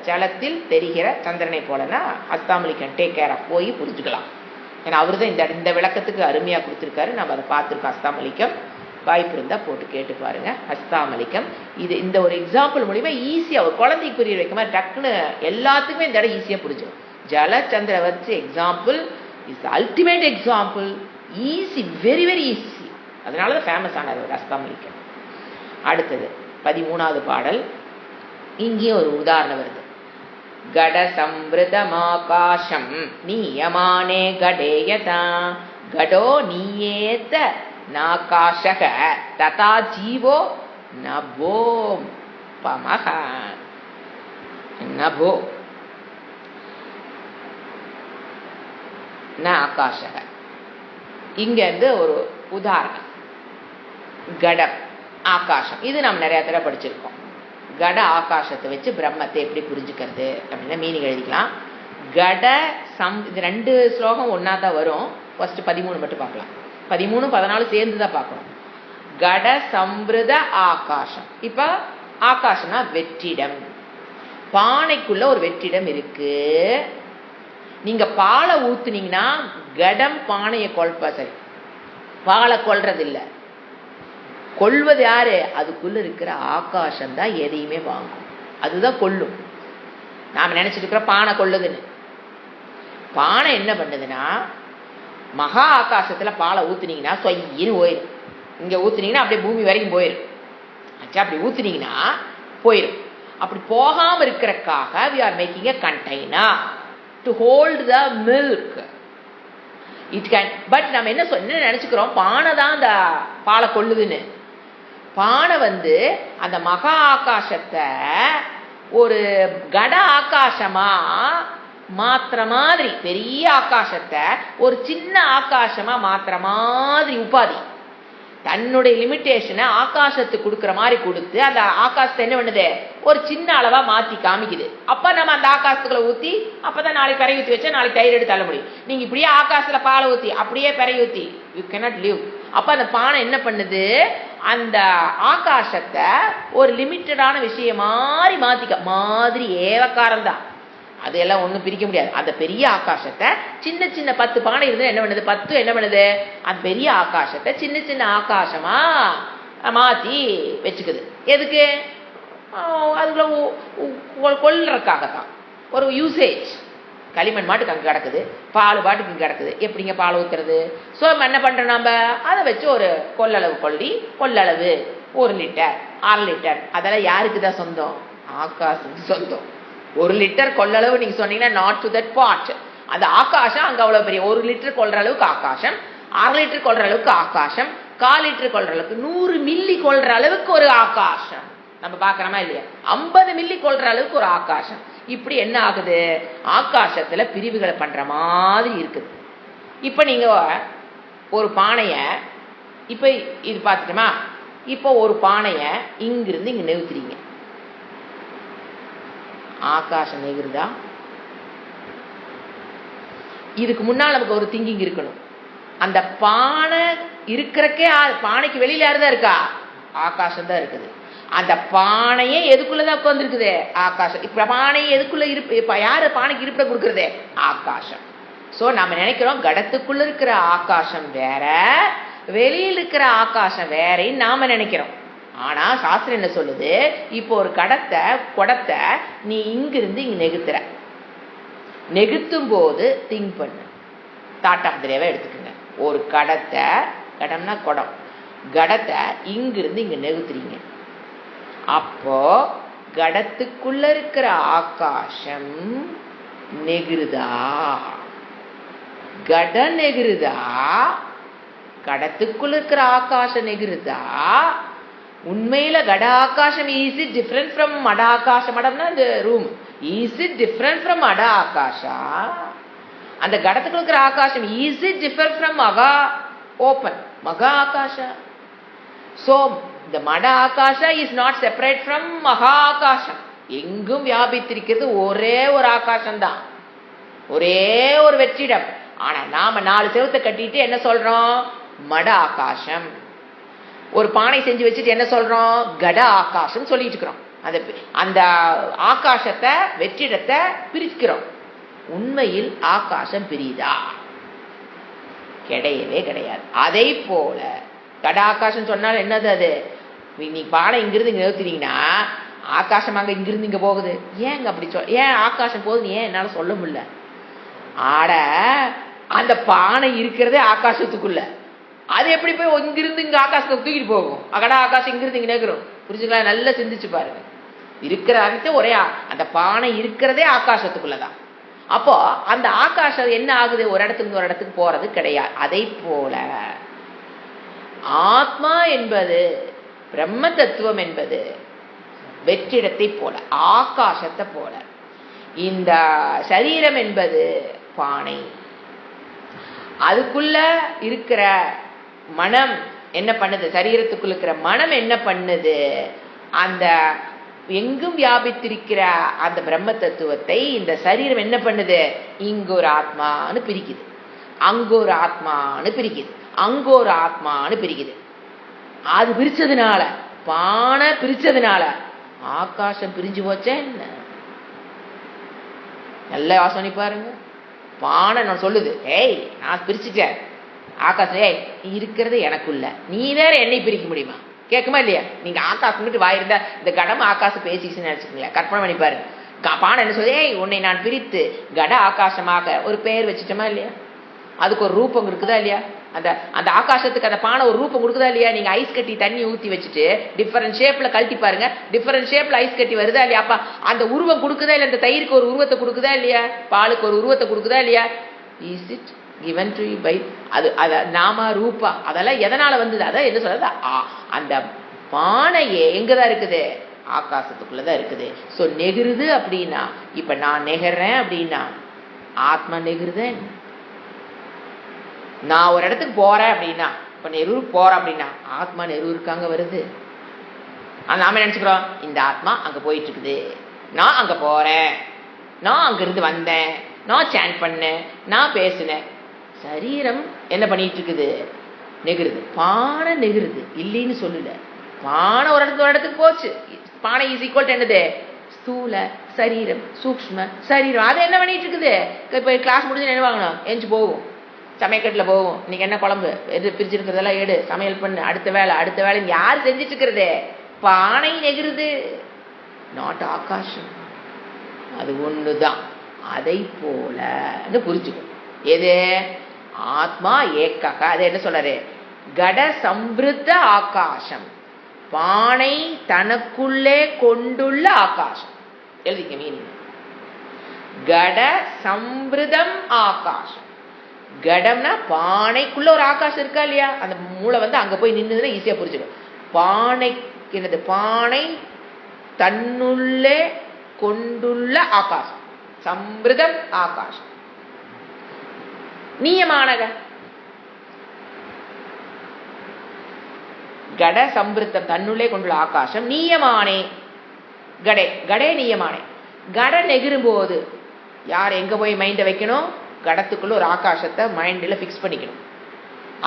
ஜலத்தில் தெரிகிற சந்திரனை போலன்னா அஸ்தாமலிக்கன் டேக் கேர் ஆஃப் போய் புரிஞ்சுக்கலாம். ஏன்னா அவரு தான் இந்த விளக்கத்துக்கு அருமையா கொடுத்துருக்காரு. நம்ம அதை பார்த்துருக்கோம். அஸ்தாமலிக்கம் வாய்ப்பு இருந்தா போட்டு கேட்டு பாருங்க. அஸ்தாமலிக்கம் இது இந்த ஒரு எக்ஸாம்பிள் மூலியமா ஈஸியா ஒரு குழந்தைக்கு புரிய வைக்க மாதிரி டக்குன்னு எல்லாத்துக்குமே இந்த இடம் ஈஸியா புரிஞ்சிடும். ஜலச்சந்திர வச்சு example is ultimate example, easy, very very easy. அதனாலதான் ஃபேமஸ் ஆனது ஒரு அஸ்தாமலிக்கம். அடுத்தது 13வது பாடல். இங்கே ஒரு உதாரணம் வருது. கட சம்ருதமாகாசம் நீயமானே கடேயதா கடோ நீயேத நாகாஷக ததா ஜீவோ நபோ பமஹ நபோ ந ஆகாஷக. இங்க இருந்து ஒரு உதாரணம், கடம் ஆகாசம். இது நம்ம நிறைய தடவை படிச்சிருக்கோம். கட ஆகாசத்தை வச்சு பிரம்மத்தை எப்படி புரிஞ்சுக்கிறது அப்படின்னா மீனிங் எழுதிக்கலாம். கட இது 2 ஸ்லோகம் ஒன்னா தான் வரும். ஃபர்ஸ்ட் 13 மட்டும் பார்க்கலாம். 13, 14 சேர்ந்து தான் பார்க்கணும். கட சம்பிரத ஆகாசம். இப்ப ஆகாசம்னா வெற்றிடம். பானைக்குள்ள ஒரு வெற்றிடம் இருக்கு. நீங்க பாலை ஊத்துனீங்கன்னா கடம் பானையை கொள்பா, சரி பாலை கொள்றது இல்ல, கொள்வது யாரு? அதுக்குள்ள இருக்கிற ஆகாசம் தான் எதையுமே வாங்கும், அதுதான் கொள்ளும். நாம நினைச்சிட்டு இருக்கிற பானை கொள்ளுதுன்னு. பானை என்ன பண்ணுதுன்னா, மகா ஆகாசத்துல பாலை ஊத்துனீங்கன்னா சொயின்னு போயிடும். இங்க ஊத்துனீங்கன்னா அப்படியே பூமி வரைக்கும் போயிடும். ஆச்சா, அப்படி ஊத்துனீங்கன்னா போயிடும். அப்படி போகாம இருக்கிறக்காக we are making a container to hold the milk. It can, but நம்ம என்ன நினைச்சுக்கிறோம், பானை தான் அந்த பாலை கொள்ளுதுன்னு. பானை அந்த மகா ஆகாசத்தை ஒரு கட ஆகாசமா மாத்திர மாதிரி, பெரிய ஆகாசத்தை ஒரு சின்ன ஆகாசமா மாத்திர மாதிரி உபாதி, தன்னுடைய லிமிட்டேஷனை ஆகாசத்துக்கு கொடுக்குற மாதிரி கொடுத்து அந்த ஆகாசத்தை என்ன பண்ணுது, ஒரு சின்ன அளவா மாத்தி காமிக்குது. அப்ப நம்ம அந்த ஆகாசத்துக்குள்ள ஊத்தி, அப்பதான் நாளைக்கு பெறை ஊத்தி வச்சா நாளைக்கு தயிர் எடுத்து தள்ள முடியும். நீங்க இப்படியே ஆகாசத்துல பாலை ஊத்தி அப்படியே பெறை ஊத்தி யூ கேனாட் லிவ். அப்ப அந்த பானை என்ன பண்ணுது, அந்த ஆகாசத்தை ஒரு லிமிட்டடான விஷயம் மாதிரி மாத்திக்க மாதிரி ஏவக்காரம் தான். அதெல்லாம் ஒண்ணும் பிரிக்க முடியாது. அந்த பெரிய ஆகாசத்தை சின்ன சின்ன 10 பானை இருந்து என்ன பண்ணுது, 10 என்ன பண்ணுது, அந்த பெரிய ஆகாசத்தை சின்ன சின்ன ஆகாசமா மாத்தி வச்சுக்குது. எதுக்கு? அதுக்குள்ள கொல்றதுக்காகத்தான். ஒரு யூசேஜ். களிமண் மாட்டுக்கு அங்கே கிடக்குது, பால் பாட்டுக்கு இங்கே கிடக்குது, எப்படிங்க பால் ஊத்துறது? ஸோ என்ன பண்றோம், நம்ம அதை வச்சு ஒரு கொள்ளளவு கொள்ளளவு 1 லிட்டர் 6 லிட்டர், அதெல்லாம் யாருக்கு தான் சொந்தம்? ஆகாசத்துக்கு சொந்தம். 1 லிட்டர் கொள்ளளவு நீங்க சொன்னீங்கன்னா நாட் டு தட் பாட். அந்த ஆகாசம் அங்க அவ்வளவு பெரிய 1 லிட்டர் கொள்ற அளவுக்கு ஆகாசம், 6 லிட்டர் கொள்ற அளவுக்கு ஆகாசம், 1/4 லிட்டர் கொள்ற அளவுக்கு, 100 மில்லி கொள்ற அளவுக்கு ஒரு ஆகாசம். நம்ம பாக்கிறோமா இல்லையா? 50 மில்லி கொள்ற அளவுக்கு ஒரு ஆகாசம். இப்படி என்ன ஆகுது, ஆகாசத்துல பிரிவுகளை பண்ற மாதிரி இருக்குது. இப்ப நீங்க ஒரு பானைய, இப்ப இது பார்த்துட்டோமா, இப்போ ஒரு பானைய இங்கிருந்து இங்க நிறுத்துறீங்க, ஆகாசம் நெகிருதா? இதுக்கு முன்னால் நமக்கு ஒரு திங்கிங் இருக்கணும். அந்த பானை இருக்கிறக்கே, பானைக்கு வெளியில யாருதான் இருக்கா? ஆகாசம் தான் இருக்குது. அந்த பானையே எதுக்குள்ளதான் உட்கார்ந்துருக்குது? ஆகாசம். இப்ப பானையை எதுக்குள்ள இப்ப யாரு பானைக்கு இருப்பிட கொடுக்கறது? ஆகாசம். சோ நம்ம நினைக்கிறோம் கடத்துக்குள்ள இருக்கிற ஆகாசம் வேற, வெளியில் இருக்கிற ஆகாசம் வேறன்னு நாம நினைக்கிறோம். ஆனா சாஸ்திரம் என்ன சொல்லுது, இப்போ ஒரு குடத்தை நீ இங்கிருந்து இங்க நெகுத்துற, நெகுத்தும் போது திங்க் பண்ணு, தாட் ஆஃப் தி டேவை எடுத்துக்கங்க. ஒரு கடம்னா குடம், கடத்தை இங்கிருந்து இங்க நெகுத்துறீங்க. அப்போ கடத்துக்குள்ள இருக்கிற ஆகாசம் நெகிருதா? கட நெகிருதா? கடத்துக்குள்ள இருக்கிற ஆகாசம் நெகிருதா? உண்மையில கட ஆகாசம் இஸ் இட் டிஃபரண்ட் ஃப்ரம் மட ஆகாசம்? மடம்னா இந்த room. Is it different from மட ஆகாஷா? அந்த கடத்துக்குள்ள இருக்கிற ஆகாசம் இஸ் இட் டிஃபர் ஃப்ரம் மகா ஓபன் மகா ஆகாஷா? சோ இந்த மட akasha is not separate from மகா ஆகாசம். எங்கும் வியாபித்திருக்கிறது ஒரே ஒரு ஆகாசம் தான், ஒரே ஒரு வெற்றிடம். ஆனா நாம 4 செவத்தை கட்டிட்டு என்ன சொல்றோம்? மட ஆகாசம். ஒரு பானை செஞ்சு வச்சுட்டு என்ன சொல்றோம்? கட ஆகாசம் சொல்லிட்டு இருக்கிறோம். அந்த ஆகாசத்தை வெற்றிடத்தை பிரிக்கிறோம். உண்மையில் ஆகாசம் பிரியுதா? கிடையவே கிடையாது. அதே போல கட ஆகாசம் சொன்னால் என்னது? அது நீ பானை இங்கிருந்து இங்க நிறுத்தினீங்கன்னா ஆகாசம் அங்க இங்கிருந்து இங்க போகுது. ஏங்க அப்படி ஏன் ஆகாசம் போகுதுன்னு ஏன் என்னால சொல்ல முடியல? ஆட அந்த பானை இருக்கிறதே ஆகாசத்துக்குள்ள, அது எப்படி போய் இங்கிருந்து இங்க ஆகாசத்தை தூக்கிட்டு போகும்? அகடா ஆகாசம் இங்கிருந்து இங்க நேக்கிறோம். புரிஞ்சுக்கலாம்? நல்லா சிந்திச்சு பாருங்க. இருக்கிற ஒரே அந்த பானை இருக்கிறதே ஆகாசத்துக்குள்ளதான். அப்போ அந்த ஆகாசம் என்ன ஆகுது? ஒரு இடத்துக்கு ஒரு இடத்துக்கு போறது கிடையாது. அதை போல ஆத்மா என்பது பிரம்ம தத்துவம் என்பது வெற்றிடத்தை போல, ஆகாசத்தை போல. இந்த சரீரம் என்பது பானை. அதுக்குள்ள இருக்கிற மனம் என்ன பண்ணுது? சரீரத்துக்குள்ள இருக்கிற மனம் என்ன பண்ணுது? அந்த எங்கும் வியாபித்திருக்கிற அந்த பிரம்ம தத்துவத்தை இந்த சரீரம் என்ன பண்ணுது? இங்க ஒரு ஆத்மான்னு பிரிக்குது, அங்க ஒரு ஆத்மான்னு பிரிக்குது, அங்க ஒரு ஆத்மான்னு பிரிக்குது. அது பிரிச்சதுனால, பானை பிரிச்சதுனால ஆகாசம் பிரிஞ்சு போச்சே என்ன? நல்ல யோசனை பாருங்க. பானை நான் சொல்லுது, ஏய் நான் பிரிச்சுட்டேன் ஆகாசம், ஏய் இருக்கிறது எனக்குள்ள, நீ வேற என்னை பிரிக்க முடியுமா? கேட்குமா இல்லையா? நீங்க ஆகாசம் வாயிருந்தா இந்த கடம் ஆகாசம் பேசிச்சுன்னு நினைச்சுக்கீங்களா? கற்பனை பண்ணி பாருங்க. பானை என்ன சொல்லுது? ஏய் உன்னை நான் பிரித்து கட ஆகாசமாக ஒரு பெயர் வச்சுட்டோமா இல்லையா? அதுக்கு ஒரு ரூபம் இருக்குதா இல்லையா? அந்த அந்த ஆகாசத்துக்கு அந்த பானை ஒரு ரூபம் கொடுக்குதா இல்லையா? நீங்க ஐஸ் கட்டி தண்ணி ஊற்றி வச்சுட்டு டிஃபரெண்ட் ஷேப்ல கழட்டி பாருங்க, டிஃபரெண்ட் ஷேப்ல ஐஸ் கட்டி வருதா இல்லையா? அப்ப அந்த உருவம் கொடுக்குதா இல்லையா? அந்த தயிருக்கு ஒரு உருவத்தை கொடுக்குதா இல்லையா? பாலுக்கு ஒரு உருவத்தை கொடுக்குதா இல்லையா? Is it given to you by அது நாம ரூபா அதெல்லாம் எதனால வந்தது? அதான் என்ன சொல்றது? அந்த பானையே எங்கதான் இருக்குது? ஆகாசத்துக்குள்ளதான் இருக்குது. ஸோ நெகிருது அப்படின்னா, இப்ப நான் நெகிறேன் அப்படின்னா ஆத்மா நெகிருது. நான் ஒரு இடத்துக்கு போறேன் அப்படின்னா, இப்ப நெரூர் போறேன் அப்படின்னா ஆத்மா நெரூருக்காங்க வருது. நாம நினைச்சுக்கிறோம் இந்த ஆத்மா அங்க போயிட்டு இருக்குது, நான் அங்க போறேன், நான் அங்கிருந்து வந்தேன், நான் சாண்ட் பண்ணேன், நான் பேசினேன். சரீரம் என்ன பண்ணிட்டு இருக்குது? நெகிருது. பானை நெகிருது இல்லைன்னு சொல்லல. பானை ஒரு இடத்துக்கு போச்சு. பானை இஸ் ஈக்குவல் டு என்னது? ஸ்தூல சரீரம், சூக்ஷ்ம சரீரம். அது என்ன பண்ணிட்டு இருக்குது? இப்ப கிளாஸ் முடிஞ்சு என்ன வாங்கணும்? எஞ்சி போவோம், சமையக்கட்டில் போவோம், இன்னைக்கு என்ன குழம்பு எது பிரிச்சிருக்கிறதெல்லாம் எடு, சமையல் பண்ணு, அடுத்த வேலை யார் செஞ்சிட்டு இருக்கிறது? பானை நெகிருது, நாட் ஆகாசம். அது ஒண்ணுதான். அதை போல புரிஞ்சுக்கும். எது? ஆத்மா ஏக்கக. அது என்ன சொல்றாரு? கட சம்பிருத்த ஆகாசம், பானை தனக்குள்ளே கொண்டுள்ள ஆகாசம். எழுதிக்க மீனிங். கட சம்பிருதம் ஆகாசம். கடம்னா பானைக்குள்ள ஒரு ஆகாசம் இருக்கா இல்லையா? அந்த மூளை அங்க போய் நின்னுதுன்னா ஈஸியா புரிஞ்சுடும். பானைக்கு என்னது? பானை தன்னுள்ளே கொண்டுள்ள ஆகாசம், சம்பிருதம் ஆகாசம். நீயமானக கட சம்பிருத்தம், தன்னுள்ளே கொண்டுள்ள ஆகாசம். நீயமானே கடே, கடே நீயமானே. கட நெகிரும் போது யார் எங்க போய் மைண்ட வைக்கணும்? கடத்துக்குள்ள ஒரு ஆகாசத்தை மைண்ட்ல பிக்ஸ் பண்ணிக்கணும்.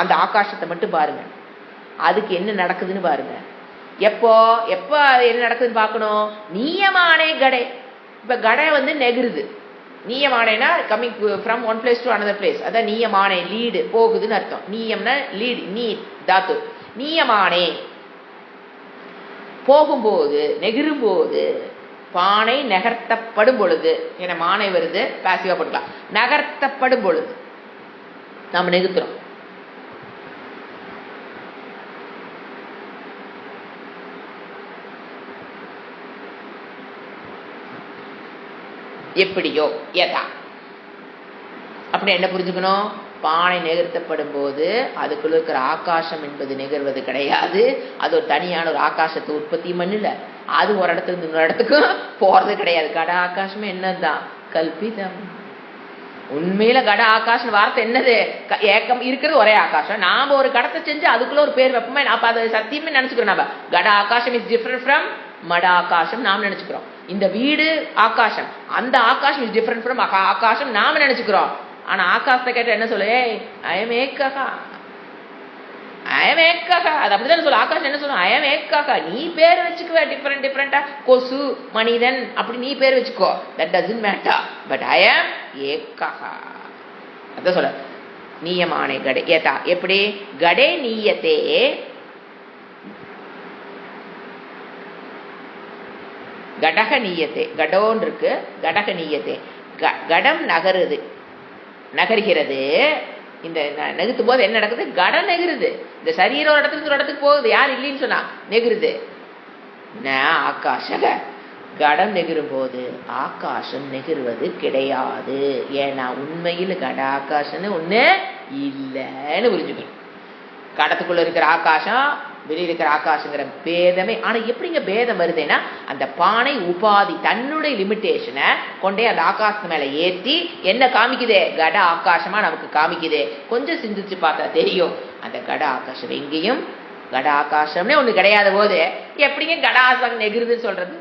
அந்த ஆகாசத்தை மட்டும் பாருங்க, அதுக்கு என்ன நடக்குதுன்னு பாருங்க. எப்போ என்ன நடக்குதுன்னு பார்க்கணும். நீயமானே கடை. இப்ப கடை நெகிருது. நீயமானேனா coming from one place to another place. அதான் நீயமானே, லீடு போகுதுன்னு அர்த்தம். நீயம்னா லீடு, நீ தாத்து. நீயமானே போகும்போது, நெகிரும் போது, பானை நகர்த்தப்படும் பொழுது, என மானை வருது பாசிவா போட்டுக்கலாம். நகர்த்தப்படும் பொழுது நாம நெகுத்துறோம். எப்படியோ யதா. அப்படி என்ன புரிஞ்சுக்கணும்? பானை நெகிழ்த்தப்படும் போது அதுக்குள்ள இருக்கிற ஆகாசம் என்பது நெகிழ்வது கிடையாது. அது ஒரு தனியான ஒரு ஆகாசத்தை உற்பத்தி பண்ணல. அது ஒரு இடத்துக்கு இன்னொரு இடத்துக்கும் போறது கிடையாது. கட ஆகாசமே என்னதான்? கல்பிதம். உண்மையில கட ஆகாசம் வார்த்தை என்னது? ஏக்கம் இருக்கிறது ஒரே ஆகாசம். நாம ஒரு கடத்தை செஞ்சு அதுக்குள்ள ஒரு பேர் வைப்போமே, அப்ப அதை சத்தியமே நினைச்சுக்கிறோம். நம்ம கட ஆகாசம் இஸ் டிஃபரெண்ட் ஃப்ரம் மட ஆகாசம் நாம் நினைச்சுக்கிறோம். இந்த வீடு ஆகாசம், அந்த ஆகாசம் இஸ் டிஃபரெண்ட் ஃப்ரம் ஆகாசம் நாம நினைச்சுக்கிறோம். ஆனா ஆகாசத்தை கேட்ட என்ன சொல்லு? ஐயம் ஏக்ககா, ஐயம் ஏக்ககா. அது அப்படிதான் சொல்லு. ஆகாசம் என்ன சொல்லும்? ஐயம் ஏக்ககா. நீ பேர் வச்சுக்குவ டிஃபரெண்ட் டிஃபரெண்டா, கொசு, மனிதன் அப்படி நீ பேர் வச்சுக்கோ. That doesn't matter. பட் ஐயம் ஏக்ககா. அதான் சொல்ல. நீயமானே கடை ஏதா. எப்படி? கடே நீயத்தே கடக நீயத்தே. கடோன் இருக்கு, கடக நீயத்தே. கடம் நகருது, நகர்கிறது. இந்த நெகுத்தும் போது என்ன நடக்குது? கடம் நெகிருது. இந்த சரீரம் ஒரு இடத்துக்கு ஒரு இடத்துக்கு போகுது. யார் இல்லைன்னு சொன்னா நெகிருது. ஆகாஷக கடம் நெகிரும் போது ஆகாசம் நெகிருவது கிடையாது. ஏன்னா உண்மையில் கட ஆகாசம்னு ஒண்ணு இல்லைன்னு புரிஞ்சுக்கணும். கடத்துக்குள்ள இருக்கிற ஆகாசம் வெளியில் இருக்கிற ஆகாசங்கிற பேதமே. ஆனா எப்படிங்க பேதம் வருதுன்னா, அந்த பானை உபாதி தன்னுடைய லிமிட்டேஷனை கொண்டே அந்த ஆகாசத்து மேல ஏற்றி என்ன காமிக்குதே, கட ஆகாசமா நமக்கு காமிக்குதே. கொஞ்சம் சிந்திச்சு பார்த்தா தெரியும், அந்த கட ஆகாசம் எங்கேயும் கட ஆகாசம்னே ஒண்ணு கிடையாத போது எப்படிங்க கட ஆகாசம் நெகிருதுன்னு சொல்றது?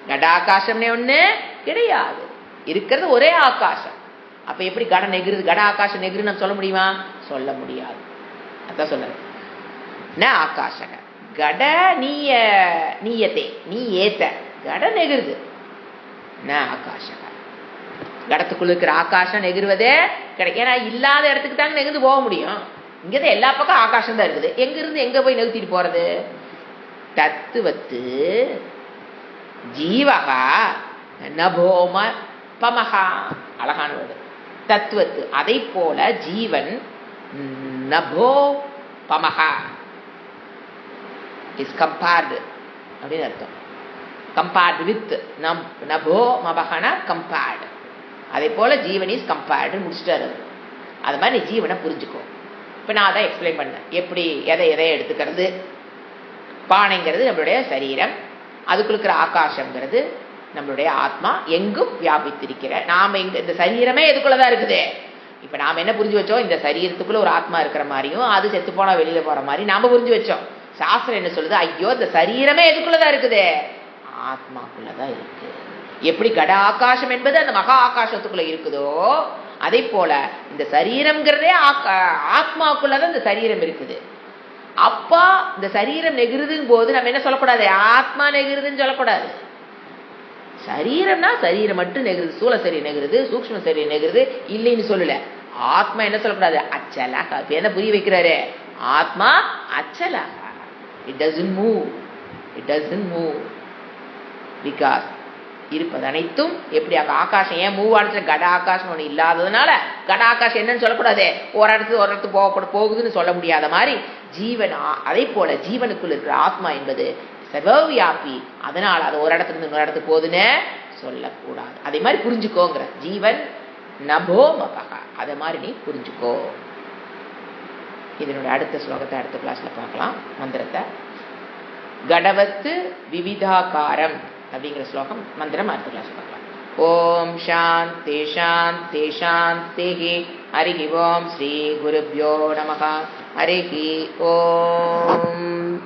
கட ஆகாசம்னே ஒண்ணு கிடையாது, இருக்கிறது ஒரே ஆகாசம். அப்ப எப்படி கட நெகிருது, கட ஆகாசம் நெகிருன்னு நம்ம சொல்ல முடியுமா? சொல்ல முடியாது. அதான் சொல்றது ந ஆகாஷக கட நீயத்தே நீ ஏத்த கட நெகிருது ந ஆகாஷக. கடத்துக்குள்ள இருக்கிற ஆகாசம் நெகிருவதே கிடைக்கும். ஏன்னா இல்லாத இடத்துக்கு தாங்க நெகிர்ந்து போக முடியும். இங்கதான் எல்லா பக்கம் ஆகாசம் தான் இருக்குது. எங்க இருந்து எங்க போய் நெகுத்திட்டு போறது? தத்துவத்து ஜீவகா நபோம பமகா. அழகான வேர்டு தத்துவத்து. அதை போல ஜீவன் நபோ பமகா இஸ் கம்பேர்டு அப்படின்னு அர்த்தம். கம்பேர்டு வித் நபோ மபகனா கம்பேர்டு. அதே போல ஜீவன் இஸ் கம்பேர்டு முடிச்சுட்டாரு. அது மாதிரி நீ ஜீவனை புரிஞ்சுக்கோ. இப்போ நான் அதை எக்ஸ்பிளைன் பண்ணேன். எப்படி எதை எடுத்துக்கிறது? பானைங்கிறது நம்மளுடைய சரீரம், அதுக்குள்ள இருக்கிற ஆகாசங்கிறது நம்மளுடைய ஆத்மா, எங்கும் வியாபித்திருக்கிற நாம இந்த சரீரமே எதுக்குள்ளதான் இருக்குது. இப்ப நாம என்ன புரிஞ்சு வச்சோம்? இந்த சரீரத்துக்குள்ள ஒரு ஆத்மா இருக்கிற மாதிரியும் அது செத்து போனா வெளியில போற மாதிரி நாம புரிஞ்சு வச்சோம். சாஸ்திரம் என்ன சொல்லுது? ஐயோ இந்த சரீரமே எதுக்குள்ளதான் இருக்குது? ஆத்மாக்குள்ளதான் இருக்கு. எப்படி கட ஆகாசம் என்பது அந்த மகா ஆகாசத்துக்குள்ள இருக்குதோ, அதே போல இந்த சரீரம்ங்கிறதே ஆத்மாக்குள்ளதான் இந்த சரீரம் இருக்குது. அப்பா இந்த சரீரம் நெகிருதுங்க போது நம்ம என்ன சொல்லக்கூடாது? ஆத்மா நெகிருதுன்னு சொல்லக்கூடாது. சரீரம்னா சரீரம் மட்டும் நெகிருது, சூழ சரீரம் நெகிருது, சூக்ஷ்ம சரீரம் நெகிருது இல்லைன்னு சொல்லல. ஆத்மா என்ன சொல்லக்கூடாது? அச்சலாக. என்ன புரிய வைக்கிறாரு? ஆத்மா அச்சலாக. It doesn't move, it doesn't move because இருப்பது அனைத்தும் எப்படி ஆகாசம் ஏன் மூவ் ஆனிச்சு? கட ஆகாசம் ஒண்ணு இல்லாததுனால கட ஆகாசம் என்னன்னு சொல்லக்கூடாது. ஒரு இடத்து போகுதுன்னு சொல்ல முடியாத மாதிரி ஜீவன் அதே போல ஜீவனுக்குள் இருக்கிற ஆத்மா என்பது சர்வவியாபி. அதனால அது ஒரு இடத்துல இருந்து இன்னொரு இடத்துக்கு போகுதுன்னு சொல்லக்கூடாது. அதே மாதிரி புரிஞ்சுக்கோங்கிற ஜீவன் நபோ மபகா. அதை மாதிரி நீ புரிஞ்சுக்கோ. இதனுடைய அடுத்த ஸ்லோகத்தை அடுத்த கிளாஸ்ல பார்க்கலாம். மந்திரத்தை கடவத்து விவிதாகாரம் அப்படிங்கிற ஸ்லோகம் மந்திரம் அடுத்த கிளாஸ் பார்க்கலாம். ஓம் சாந்தி சாந்தி சாந்தி. ஹரி ஓம். ஸ்ரீ குருப்யோ நமஹ. ஹரி ஓம்.